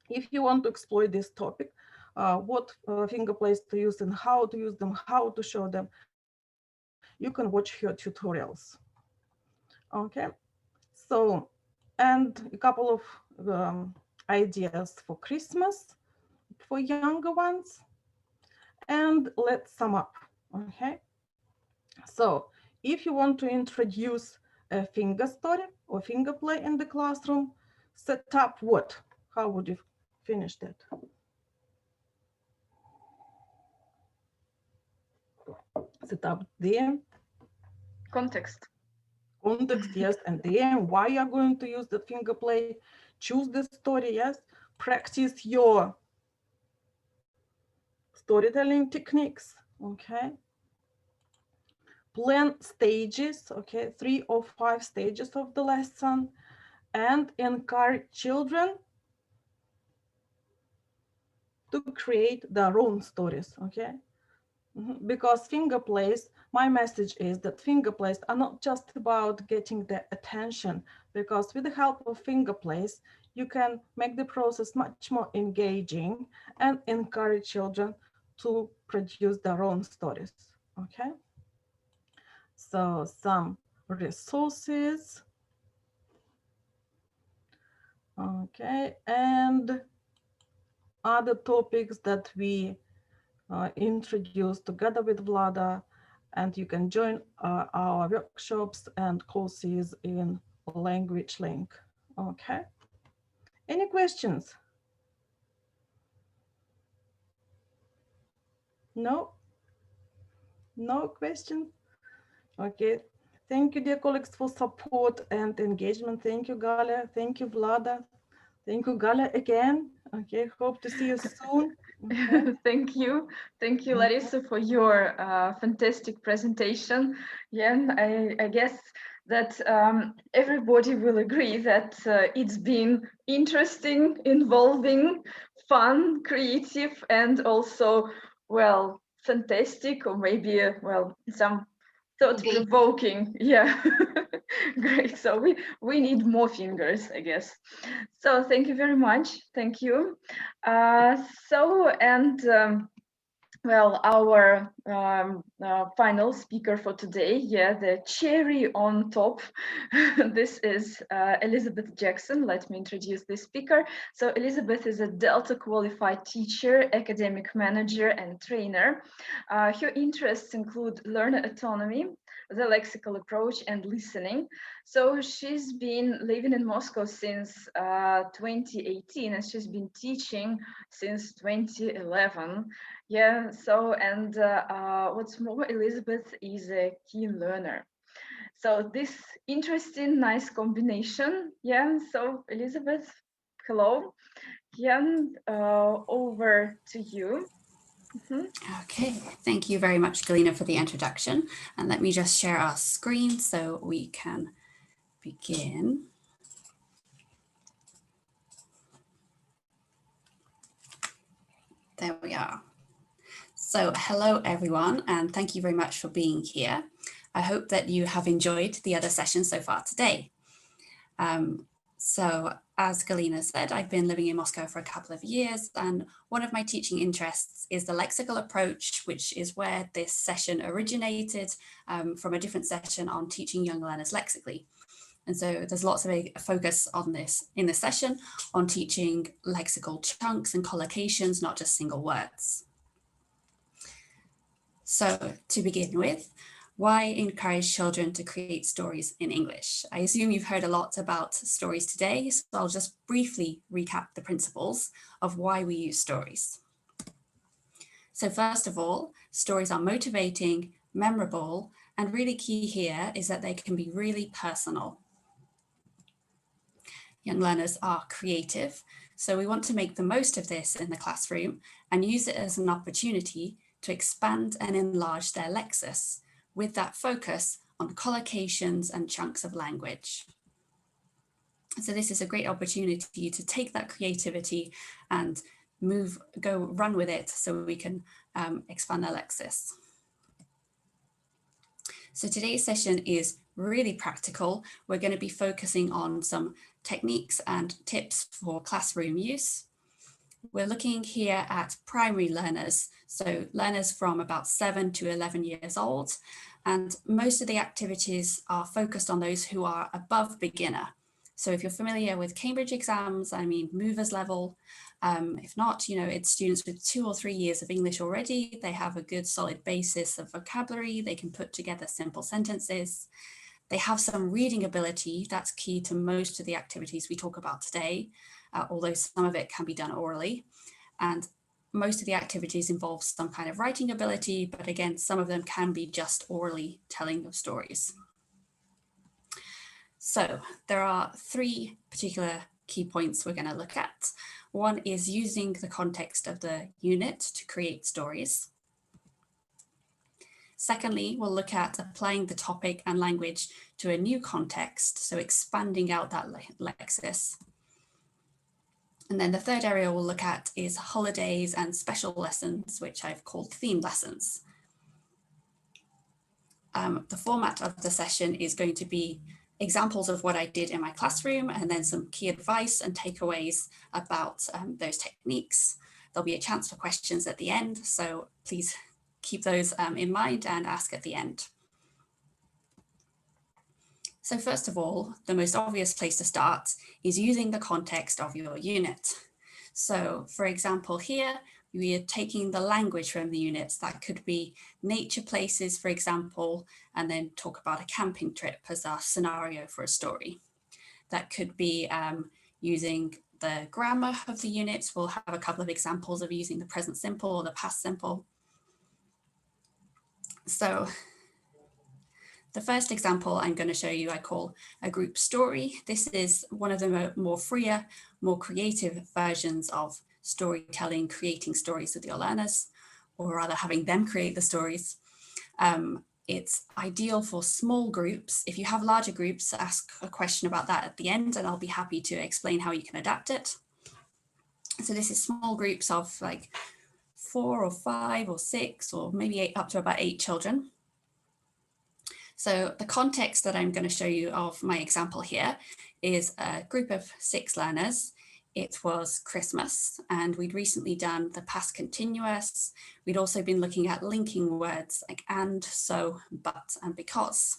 If you want to explore this topic, what finger plays to use and how to use them, how to show them, you can watch her tutorials, okay? So, and a couple of ideas for Christmas for younger ones. And let's sum up, okay? So if you want to introduce a finger story or finger play in the classroom, set up what? How would you finish that? Set up the Context. Context, yes, and then why you're going to use the finger play, choose the story, yes, practice your storytelling techniques, okay? Plan stages, okay, 3 or 5 stages of the lesson, and encourage children to create their own stories, okay? Because finger plays, my message is that finger plays are not just about getting the attention, because with the help of finger plays, you can make the process much more engaging and encourage children to produce their own stories, okay? So some resources, okay, and other topics that we introduced together with Vlada, and you can join our workshops and courses in language link, okay? Any questions? No? No questions? Okay, thank you, dear colleagues, for support and engagement. Thank you, Galia. Thank you, Vlada. Thank you, Galia, again. Okay, hope to see you soon. Okay. Thank you, Larissa, for your fantastic presentation. Yeah, I guess that everybody will agree that it's been interesting, involving, fun, creative, and also, well, fantastic, or maybe, well, some thought-provoking. Yeah, great. So we need more fingers, I guess. So thank you very much. Thank you. Well, our final speaker for today, yeah, the cherry on top. This is Elisabeth Jackson. Let me introduce this speaker. So Elisabeth is a Delta qualified teacher, academic manager, and trainer. Her interests include learner autonomy, the lexical approach and listening. So she's been living in Moscow since 2018, and she's been teaching since 2011. Yeah, so, and what's more, Elisabeth is a keen learner. So this interesting, nice combination. Yeah, so Elisabeth, hello. Yeah, over to you. Okay, thank you very much, Galina, for the introduction. And let me just share our screen so we can begin. There we are. So hello, everyone, and thank you very much for being here. I hope that you have enjoyed the other sessions so far today. So as Galina said, I've been living in Moscow for a couple of years, and one of my teaching interests is the lexical approach, which is where this session originated from a different session on teaching young learners lexically. And so there's lots of a focus on this in this session on teaching lexical chunks and collocations, not just single words. So to begin with, why encourage children to create stories in English? I assume you've heard a lot about stories today, so I'll just briefly recap the principles of why we use stories. So first of all, stories are motivating, memorable, and really key here is that they can be really personal. Young learners are creative, so we want to make the most of this in the classroom and use it as an opportunity to expand and enlarge their lexis, with that focus on collocations and chunks of language. So this is a great opportunity to take that creativity and run with it so we can expand our lexis. So today's session is really practical. We're going to be focusing on some techniques and tips for classroom use. We're looking here at primary learners, so learners from about 7 to 11 years old, and most of the activities are focused on those who are above beginner. So if you're familiar with Cambridge exams, I mean movers level. If not, it's students with 2 or 3 years of English already. They have a good solid basis of vocabulary. They can put together simple sentences. They have some reading ability. That's key to most of the activities we talk about today, although some of it can be done orally. And most of the activities involve some kind of writing ability, but again, some of them can be just orally telling of stories. So there are 3 particular key points we're going to look at. One is using the context of the unit to create stories. Secondly, we'll look at applying the topic and language to a new context, so expanding out that lexis. And then the third area we'll look at is holidays and special lessons, which I've called theme lessons. The format of the session is going to be examples of what I did in my classroom, and then some key advice and takeaways about those techniques. There'll be a chance for questions at the end, so please keep those in mind and ask at the end. So first of all, the most obvious place to start is using the context of your unit. So for example, here, we are taking the language from the units. That could be nature places, for example, and then talk about a camping trip as our scenario for a story. That could be using the grammar of the units. We'll have a couple of examples of using the present simple or the past simple. So the first example I'm going to show you, I call a group story. This is one of the more freer, more creative versions of storytelling, creating stories with your learners, or rather having them create the stories. It's ideal for small groups. If you have larger groups, ask a question about that at the end, and I'll be happy to explain how you can adapt it. So this is small groups of like 4 or 5 or 6 or maybe 8, up to about 8 children. So the context that I'm going to show you of my example here is a group of 6 learners. It was Christmas, and we'd recently done the past continuous. We'd also been looking at linking words like and, so, but, and because.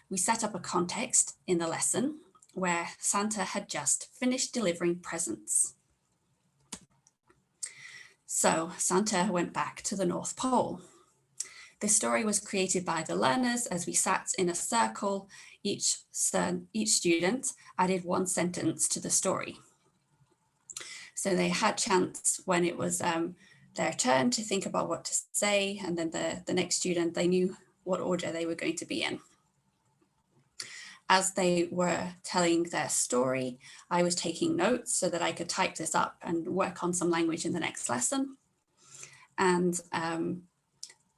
We set up a context in the lesson where Santa had just finished delivering presents. So Santa went back to the North Pole. This story was created by the learners as we sat in a circle. Each student added one sentence to the story. So they had chance when it was their turn to think about what to say, and then the next student, they knew what order they were going to be in. As they were telling their story, I was taking notes so that I could type this up and work on some language in the next lesson. And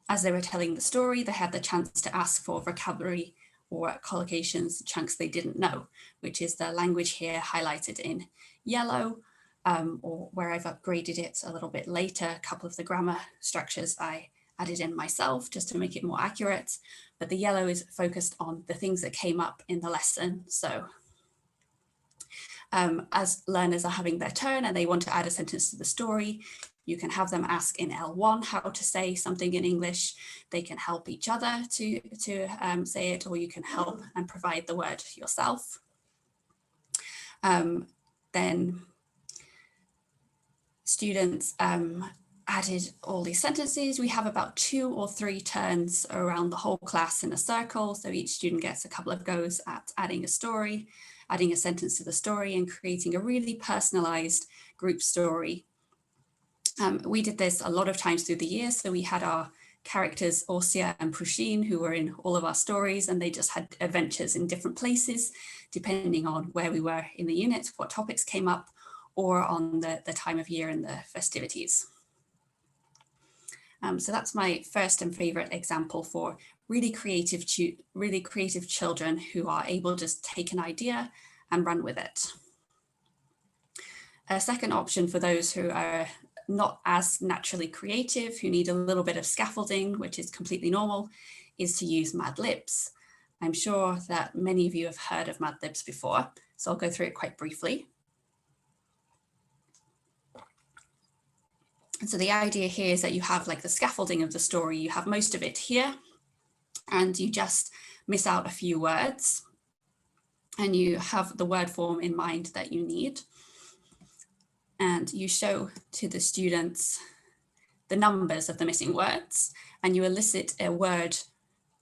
as they were telling the story, they had the chance to ask for vocabulary or collocations, chunks they didn't know, which is the language here highlighted in yellow, or where I've upgraded it a little bit later. A couple of the grammar structures I added in myself just to make it more accurate, but the yellow is focused on the things that came up in the lesson. So as learners are having their turn and they want to add a sentence to the story, you can have them ask in L1 how to say something in English. They can help each other to say it, or you can help and provide the word yourself. Then students added all these sentences. We have about 2 or 3 turns around the whole class in a circle. So each student gets a couple of goes at adding a story, adding a sentence to the story, and creating a really personalized group story. We did this a lot of times through the year. So we had our characters, Orsia and Prusheen, who were in all of our stories, and they just had adventures in different places, depending on where we were in the unit, what topics came up, or on the time of year and the festivities. So that's my first and favorite example for really creative children who are able to just take an idea and run with it. A second option for those who are not as naturally creative, who need a little bit of scaffolding, which is completely normal, is to use Mad Libs. I'm sure that many of you have heard of Mad Libs before, so I'll go through it quite briefly. And so the idea here is that you have like the scaffolding of the story, you have most of it here, and you just miss out a few words, and you have the word form in mind that you need. And you show to the students the numbers of the missing words, and you elicit a word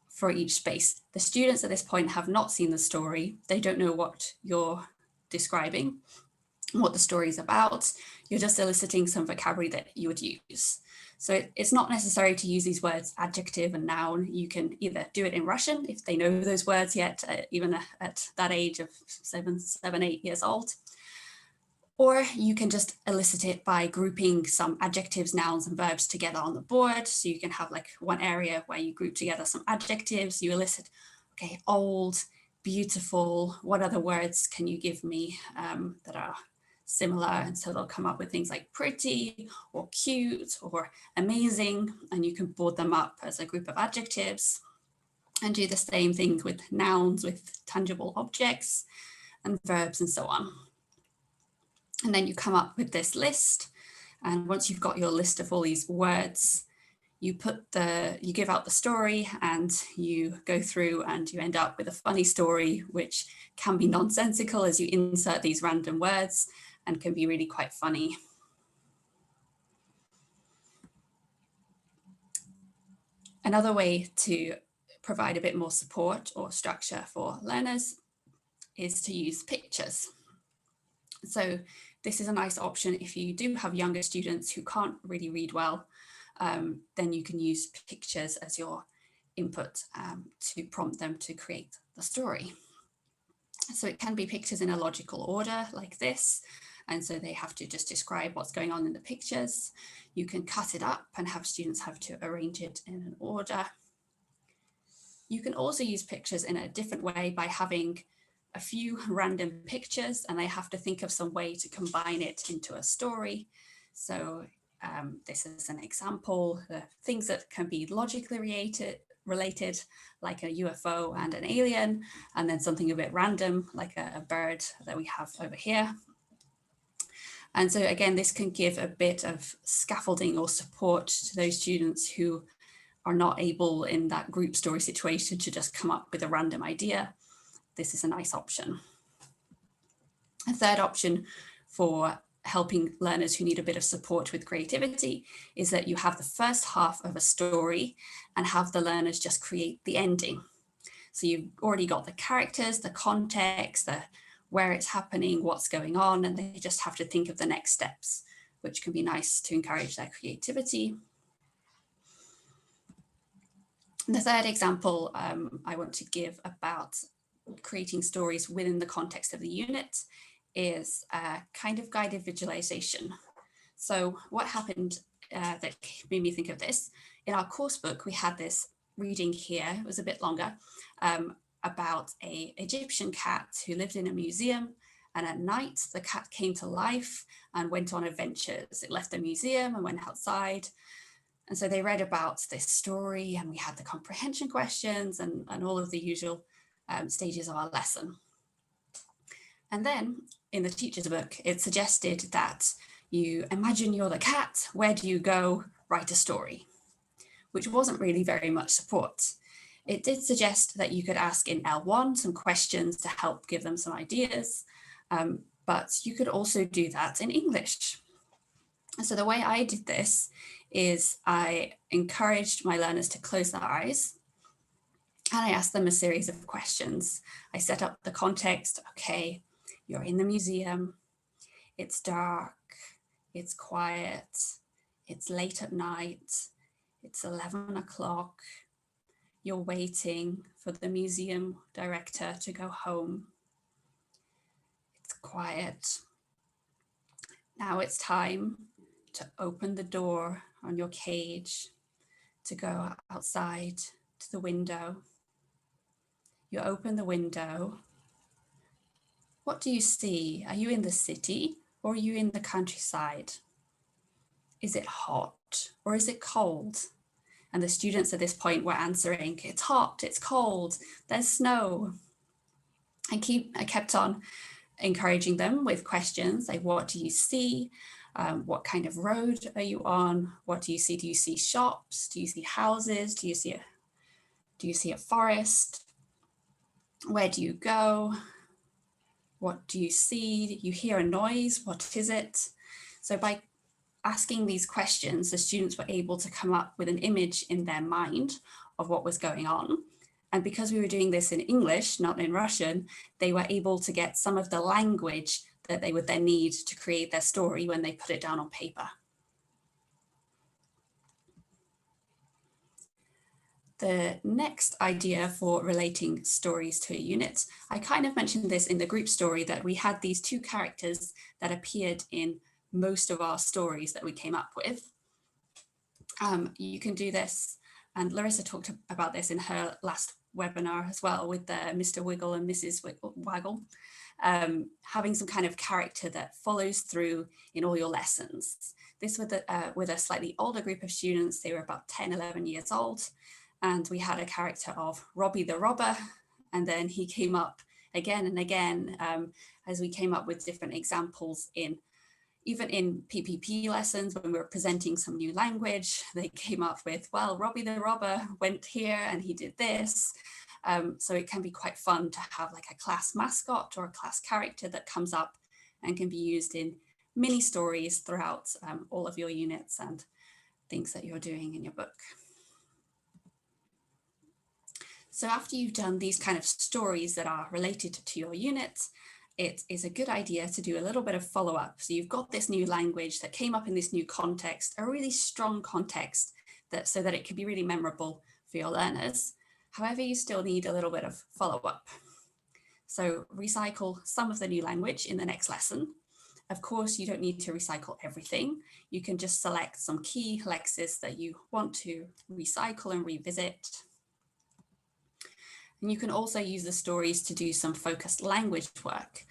for each space. The students at this point have not seen the story. They don't know what you're describing, what the story is about. You're just eliciting some vocabulary that you would use. So it's not necessary to use these words adjective and noun. You can either do it in Russian if they know those words yet, even at that age of 7, 8 years old. Or you can just elicit it by grouping some adjectives, nouns, and verbs together on the board. So you can have like one area where you group together some adjectives. You elicit, okay, old, beautiful, what other words can you give me that are similar? And so they'll come up with things like pretty or cute or amazing, and you can board them up as a group of adjectives, and do the same thing with nouns, with tangible objects, and verbs, and so on. And then you come up with this list. And once you've got your list of all these words, you give out the story, and you go through and you end up with a funny story, which can be nonsensical as you insert these random words, and can be really quite funny. Another way to provide a bit more support or structure for learners is to use pictures. So this is a nice option if you do have younger students who can't really read well, then you can use pictures as your input to prompt them to create the story. So it can be pictures in a logical order like this, and so they have to just describe what's going on in the pictures. You can cut it up and have students have to arrange it in an order. You can also use pictures in a different way by having a few random pictures, and they have to think of some way to combine it into a story. So this is an example, things that can be logically related, like a UFO and an alien, and then something a bit random, like a bird that we have over here. And so again, this can give a bit of scaffolding or support to those students who are not able in that group story situation to just come up with a random idea. This is a nice option. A third option for helping learners who need a bit of support with creativity is that you have the first half of a story and have the learners just create the ending. So you've already got the characters, the context, where it's happening, what's going on, and they just have to think of the next steps, which can be nice to encourage their creativity. The third example I want to give about creating stories within the context of the unit is a kind of guided visualization. So what happened that made me think of this, in our course book, we had this reading here, it was a bit longer, about an Egyptian cat who lived in a museum, and at night the cat came to life and went on adventures. It left the museum and went outside. And so they read about this story, and we had the comprehension questions and all of the usual stages of our lesson. And then in the teacher's book, it suggested that you imagine you're the cat, where do you go, write a story, which wasn't really very much support. It did suggest that you could ask in L1 some questions to help give them some ideas, but you could also do that in English. And so the way I did this is I encouraged my learners to close their eyes, and I asked them a series of questions. I set up the context. Okay, you're in the museum, it's dark, it's quiet, it's late at night, it's 11 o'clock, you're waiting for the museum director to go home. It's quiet. Now it's time to open the door on your cage, to go outside to the window. You open the window. What do you see? Are you in the city or are you in the countryside? Is it hot or is it cold? And the students at this point were answering, it's hot, it's cold, there's snow. I kept on encouraging them with questions like, what do you see? What kind of road are you on? What do you see? Do you see shops? Do you see houses? Do you see a forest? Where do you go? What do you see? You hear a noise, what is it? So by asking these questions, the students were able to come up with an image in their mind of what was going on. And because we were doing this in English, not in Russian, they were able to get some of the language that they would then need to create their story when they put it down on paper. The next idea for relating stories to a unit, I kind of mentioned this in the group story, that we had these two characters that appeared in most of our stories that we came up with. You can do this, and Larissa talked about this in her last webinar as well, with the Mr. Wiggle and Mrs. Waggle, having some kind of character that follows through in all your lessons. This with a slightly older group of students. They were about 10, 11 years old. And we had a character of Robbie the Robber. And then he came up again and again as we came up with different examples even in PPP lessons, when we were presenting some new language, they came up with, well, Robbie the Robber went here and he did this. So it can be quite fun to have like a class mascot or a class character that comes up and can be used in mini stories throughout all of your units and things that you're doing in your book. So after you've done these kind of stories that are related to your unit, it is a good idea to do a little bit of follow-up. So you've got this new language that came up in this new context, a really strong context, so that it can be really memorable for your learners. However, you still need a little bit of follow-up. So recycle some of the new language in the next lesson. Of course, you don't need to recycle everything. You can just select some key lexes that you want to recycle and revisit. And you can also use the stories to do some focused language work.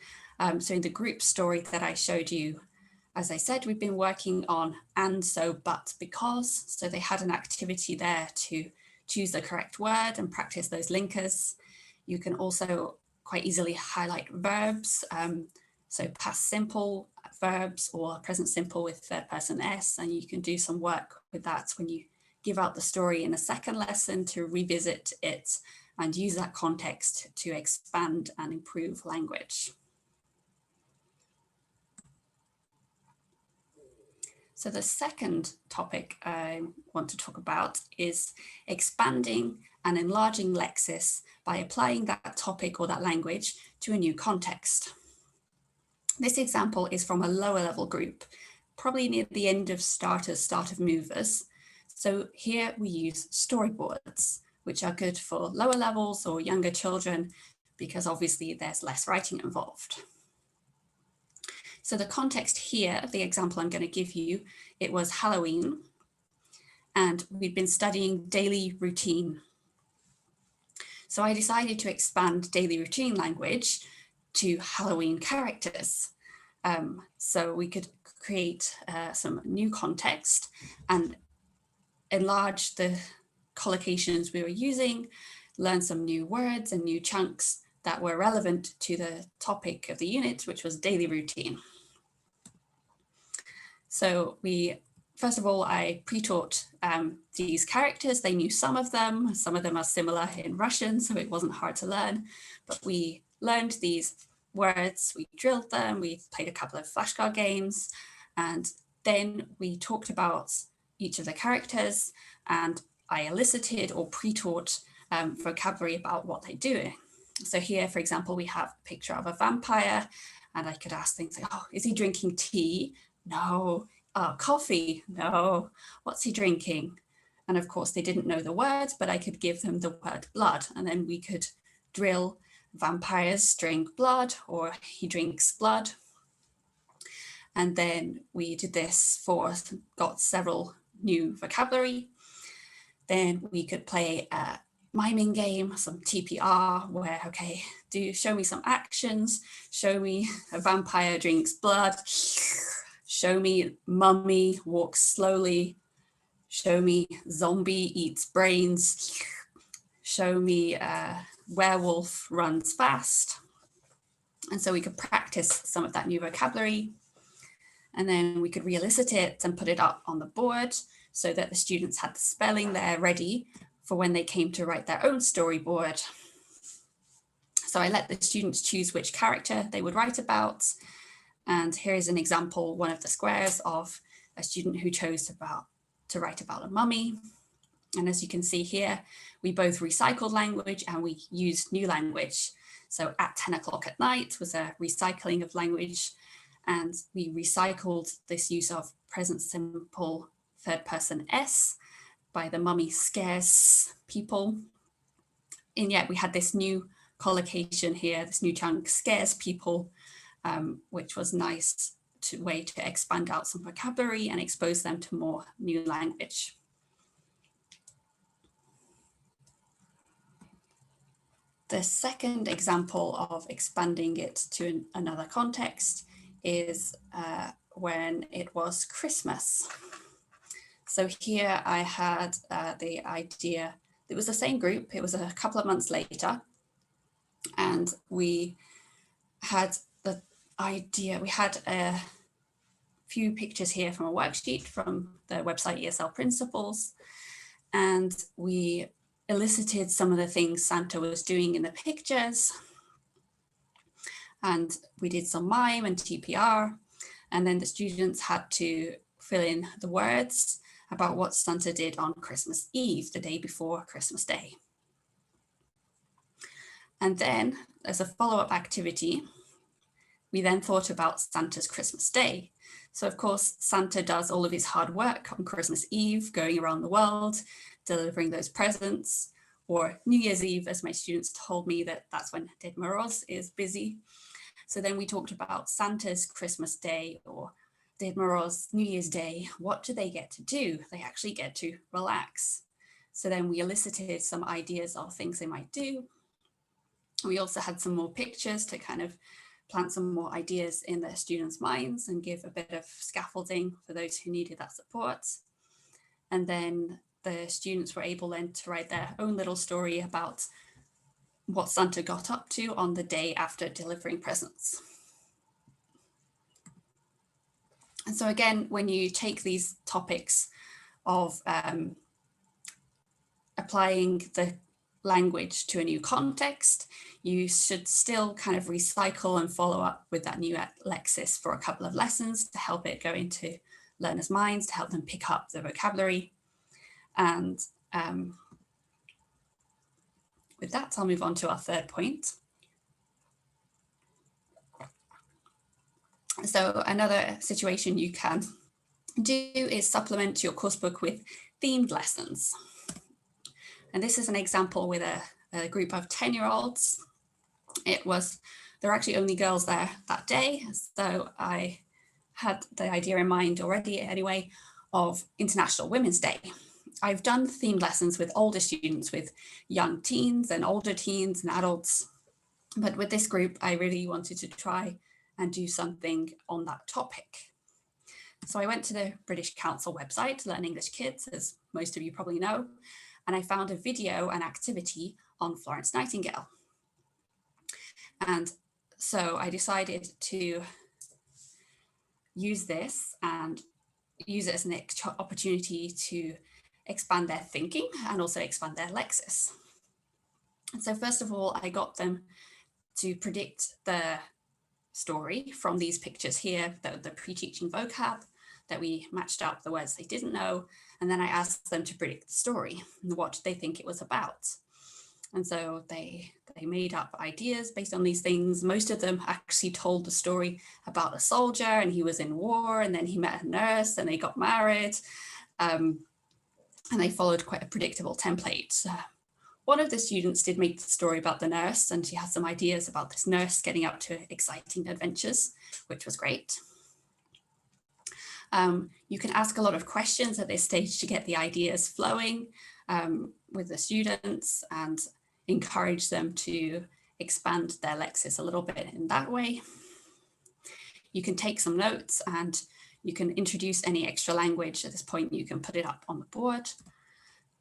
So in the group story that I showed you, as I said, we've been working on and, so, but, because. So they had an activity there to choose the correct word and practice those linkers. You can also quite easily highlight verbs. So past simple verbs or present simple with third person S, and you can do some work with that when you give out the story in a second lesson to revisit it and use that context to expand and improve language. So the second topic I want to talk about is expanding and enlarging lexis by applying that topic or that language to a new context. This example is from a lower level group, probably near the end of starters, start of movers. So here we use storyboards, which are good for lower levels or younger children, because obviously there's less writing involved. So the context here, the example I'm going to give you, it was Halloween, and we'd been studying daily routine. So I decided to expand daily routine language to Halloween characters. So we could create some new context and enlarge the collocations we were using, learn some new words and new chunks that were relevant to the topic of the unit, which was daily routine. So first of all, I pre-taught these characters. They knew some of them are similar in Russian, so it wasn't hard to learn, but we learned these words, we drilled them, we played a couple of flashcard games, and then we talked about each of the characters, and I elicited or pre-taught vocabulary about what they're doing. So here, for example, we have a picture of a vampire, and I could ask things like, oh, is he drinking tea? No. Coffee? No. What's he drinking? And of course, they didn't know the words, but I could give them the word blood, and then we could drill vampires drink blood, or he drinks blood. And then we did this got several new vocabulary. Then we could play a miming game, some TPR, where, okay, show me some actions, show me a vampire drinks blood, show me mummy walks slowly, show me zombie eats brains, show me werewolf runs fast. And so we could practice some of that new vocabulary, and then we could re-elicit it and put it up on the board so that the students had the spelling there ready for when they came to write their own storyboard. So I let the students choose which character they would write about. And here is an example, one of the squares of a student who chose to write about a mummy. And as you can see here, we both recycled language and we used new language. So at 10 o'clock at night was a recycling of language, and we recycled this use of present simple third person S by the mummy scares people. And yet we had this new collocation here, this new chunk, scares people, which was nice way to expand out some vocabulary and expose them to more new language. The second example of expanding it to another context is when it was Christmas. So here I had the idea, it was the same group, it was a couple of months later, and we had the idea, we had a few pictures here from a worksheet from the website ESL Principles, and we elicited some of the things Santa was doing in the pictures, and we did some mime and TPR, and then the students had to fill in the words about what Santa did on Christmas Eve, the day before Christmas Day. And then as a follow-up activity, we then thought about Santa's Christmas Day. So of course, Santa does all of his hard work on Christmas Eve, going around the world, delivering those presents, or New Year's Eve, as my students told me that that's when Ded Moroz is busy. So then we talked about Santa's Christmas Day or Ded Moroz New Year's Day. What do they get to do? They actually get to relax. So then we elicited some ideas of things they might do. We also had some more pictures to kind of plant some more ideas in their students' minds and give a bit of scaffolding for those who needed that support. And then the students were able then to write their own little story about what Santa got up to on the day after delivering presents. And so again, when you take these topics of applying the language to a new context, you should still kind of recycle and follow up with that new lexis for a couple of lessons to help it go into learners' minds to help them pick up the vocabulary. And with that, I'll move on to our third point. So another situation you can do is supplement your coursebook with themed lessons. And this is an example with a group of 10-year-olds. There were actually only girls there that day. So I had the idea in mind already anyway of International Women's Day. I've done themed lessons with older students, with young teens and older teens and adults. But with this group, I really wanted to try and do something on that topic. So I went to the British Council website, Learn English Kids, as most of you probably know, and I found a video and activity on Florence Nightingale. And so I decided to use this and use it as an opportunity to expand their thinking and also expand their lexis. And so first of all, I got them to predict the story from these pictures here, the pre-teaching vocab, that we matched up the words they didn't know. And then I asked them to predict the story and what they think it was about. And so they made up ideas based on these things. Most of them actually told the story about a soldier and he was in war and then he met a nurse and they got married. And they followed quite a predictable template. One of the students did make the story about the nurse, and she had some ideas about this nurse getting up to exciting adventures, which was great. You can ask a lot of questions at this stage to get the ideas flowing with the students and encourage them to expand their lexis a little bit in that way. You can take some notes and you can introduce any extra language. At this point, you can put it up on the board.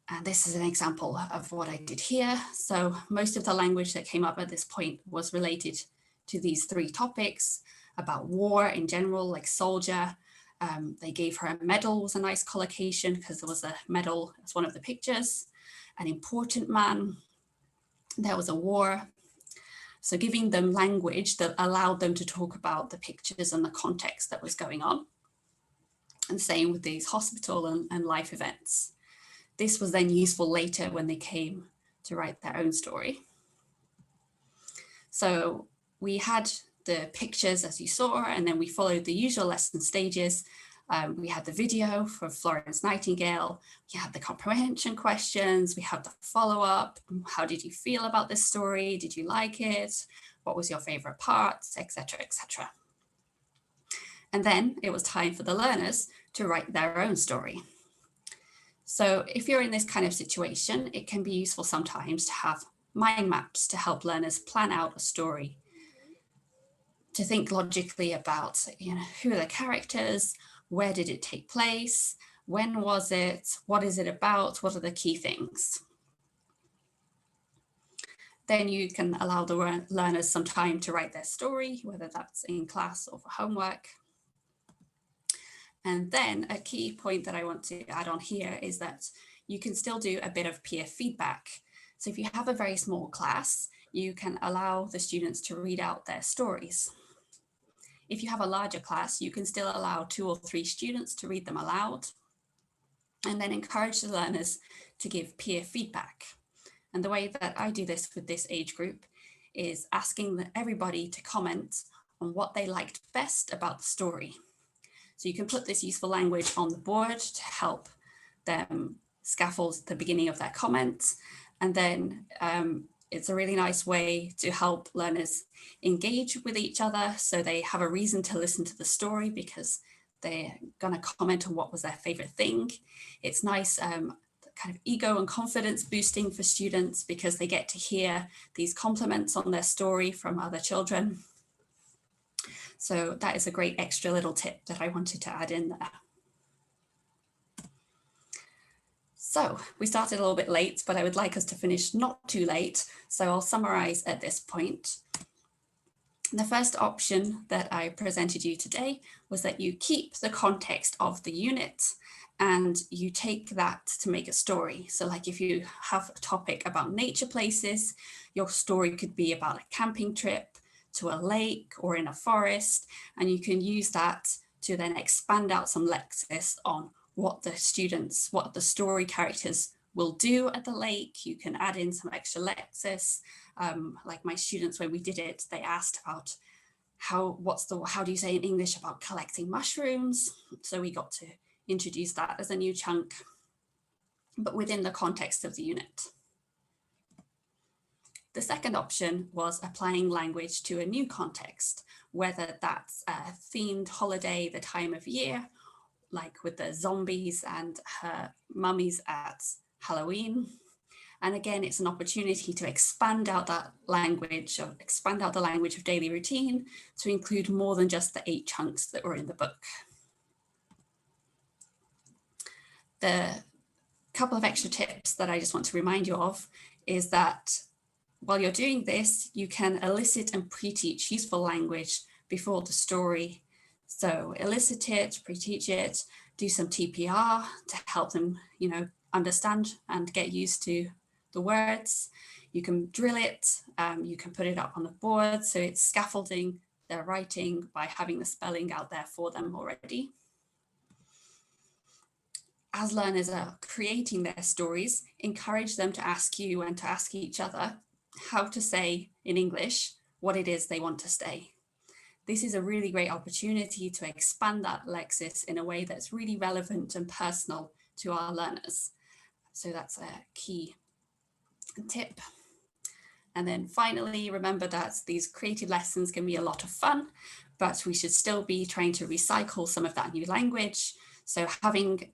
And this is an example of what I did here. So most of the language that came up at this point was related to these three topics about war in general, like soldier. They gave her a medal, was a nice collocation because there was a medal as one of the pictures. An important man, there was a war. So giving them language that allowed them to talk about the pictures and the context that was going on. And same with these hospital and life events. This was then useful later when they came to write their own story. So we had the pictures as you saw, and then we followed the usual lesson stages. We had the video for Florence Nightingale, we had the comprehension questions, we had the follow-up. How did you feel about this story? Did you like it? What was your favorite parts, etc., etc. And then it was time for the learners to write their own story. So if you're in this kind of situation, it can be useful sometimes to have mind maps to help learners plan out a story, to think logically about, who are the characters, where did it take place, when was it, what is it about, what are the key things. Then you can allow the learners some time to write their story, whether that's in class or for homework. And then a key point that I want to add on here is that you can still do a bit of peer feedback. So if you have a very small class, you can allow the students to read out their stories. If you have a larger class, you can still allow 2 or 3 students to read them aloud, and then encourage the learners to give peer feedback. And the way that I do this with this age group is asking everybody to comment on what they liked best about the story. So you can put this useful language on the board to help them scaffold the beginning of their comments. And then it's a really nice way to help learners engage with each other so they have a reason to listen to the story because they're going to comment on what was their favorite thing. It's nice kind of ego and confidence boosting for students because they get to hear these compliments on their story from other children. So that is a great extra little tip that I wanted to add in there. So we started a little bit late, but I would like us to finish not too late. So I'll summarize at this point. The first option that I presented you today was that you keep the context of the unit and you take that to make a story. So like if you have a topic about nature places, your story could be about a camping trip to a lake or in a forest, and you can use that to then expand out some lexis on what the students, what the story characters will do at the lake. You can add in some extra lexis. Like my students, when we did it, they asked about how do you say in English about collecting mushrooms? So we got to introduce that as a new chunk, but within the context of the unit. The second option was applying language to a new context, whether that's a themed holiday, the time of year, like with the zombies and her mummies at Halloween. And again, it's an opportunity to expand out that language, or expand out the language of daily routine to include more than just the 8 chunks that were in the book. The couple of extra tips that I just want to remind you of is that while you're doing this, you can elicit and pre-teach useful language before the story. So elicit it, pre-teach it, do some TPR to help them, understand and get used to the words. You can drill it, you can put it up on the board. So it's scaffolding their writing by having the spelling out there for them already. As learners are creating their stories, encourage them to ask you and to ask each other how to say in English what it is they want to say. This is a really great opportunity to expand that lexis in a way that's really relevant and personal to our learners. So that's a key tip. And then finally, remember that these creative lessons can be a lot of fun, but we should still be trying to recycle some of that new language. So having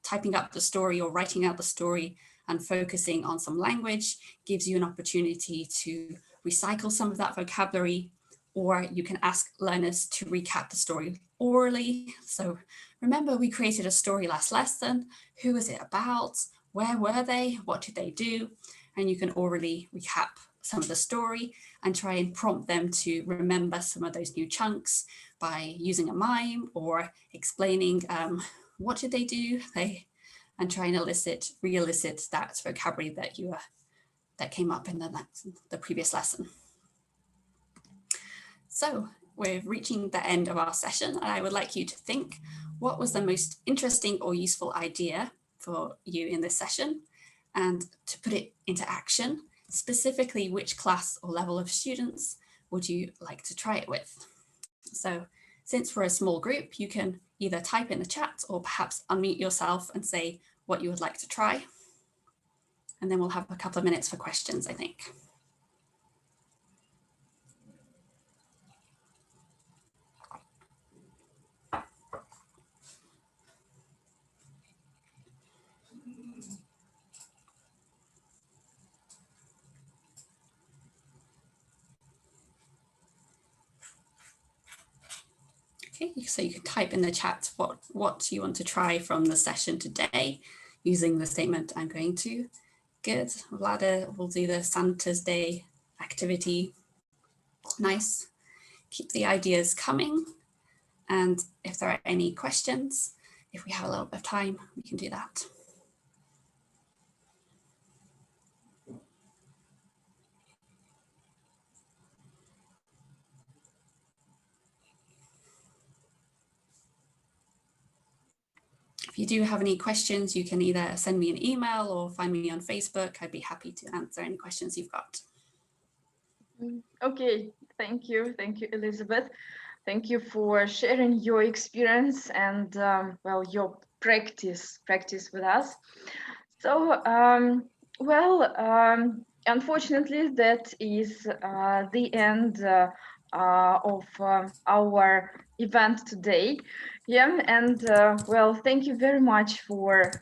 typing up the story or writing out the story and focusing on some language gives you an opportunity to recycle some of that vocabulary, or you can ask learners to recap the story orally. So remember, we created a story last lesson. Who was it about? Where were they? What did they do? And you can orally recap some of the story and try and prompt them to remember some of those new chunks by using a mime or explaining what did they do, and try and re-elicit that vocabulary that came up in the previous lesson. So we're reaching the end of our session, and I would like you to think, what was the most interesting or useful idea for you in this session, and to put it into action. Specifically, which class or level of students would you like to try it with? So since we're a small group, you can either type in the chat or perhaps unmute yourself and say what you would like to try. And then we'll have a couple of minutes for questions, I think. Okay, so you can type in the chat what you want to try from the session today using the statement I'm going to. Good. Vlada will do the Santa's Day activity. Nice. Keep the ideas coming. And if there are any questions, if we have a little bit of time, we can do that. If you do have any questions, you can either send me an email or find me on Facebook. I'd be happy to answer any questions you've got. Okay, thank you, Elisabeth. Thank you for sharing your experience and well, your practice with us. So, unfortunately, that is the end of our event today. Yeah, and well, thank you very much for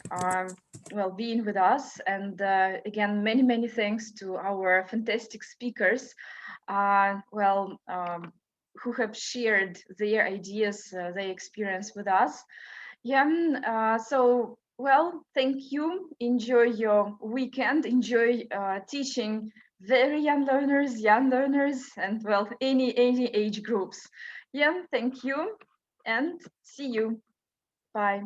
well, being with us, and again, many thanks to our fantastic speakers who have shared their ideas, their experience with us. Yeah, so well, thank you. Enjoy your weekend. Enjoy teaching very young learners, and well, any age groups. Yeah, thank you, and see you. Bye.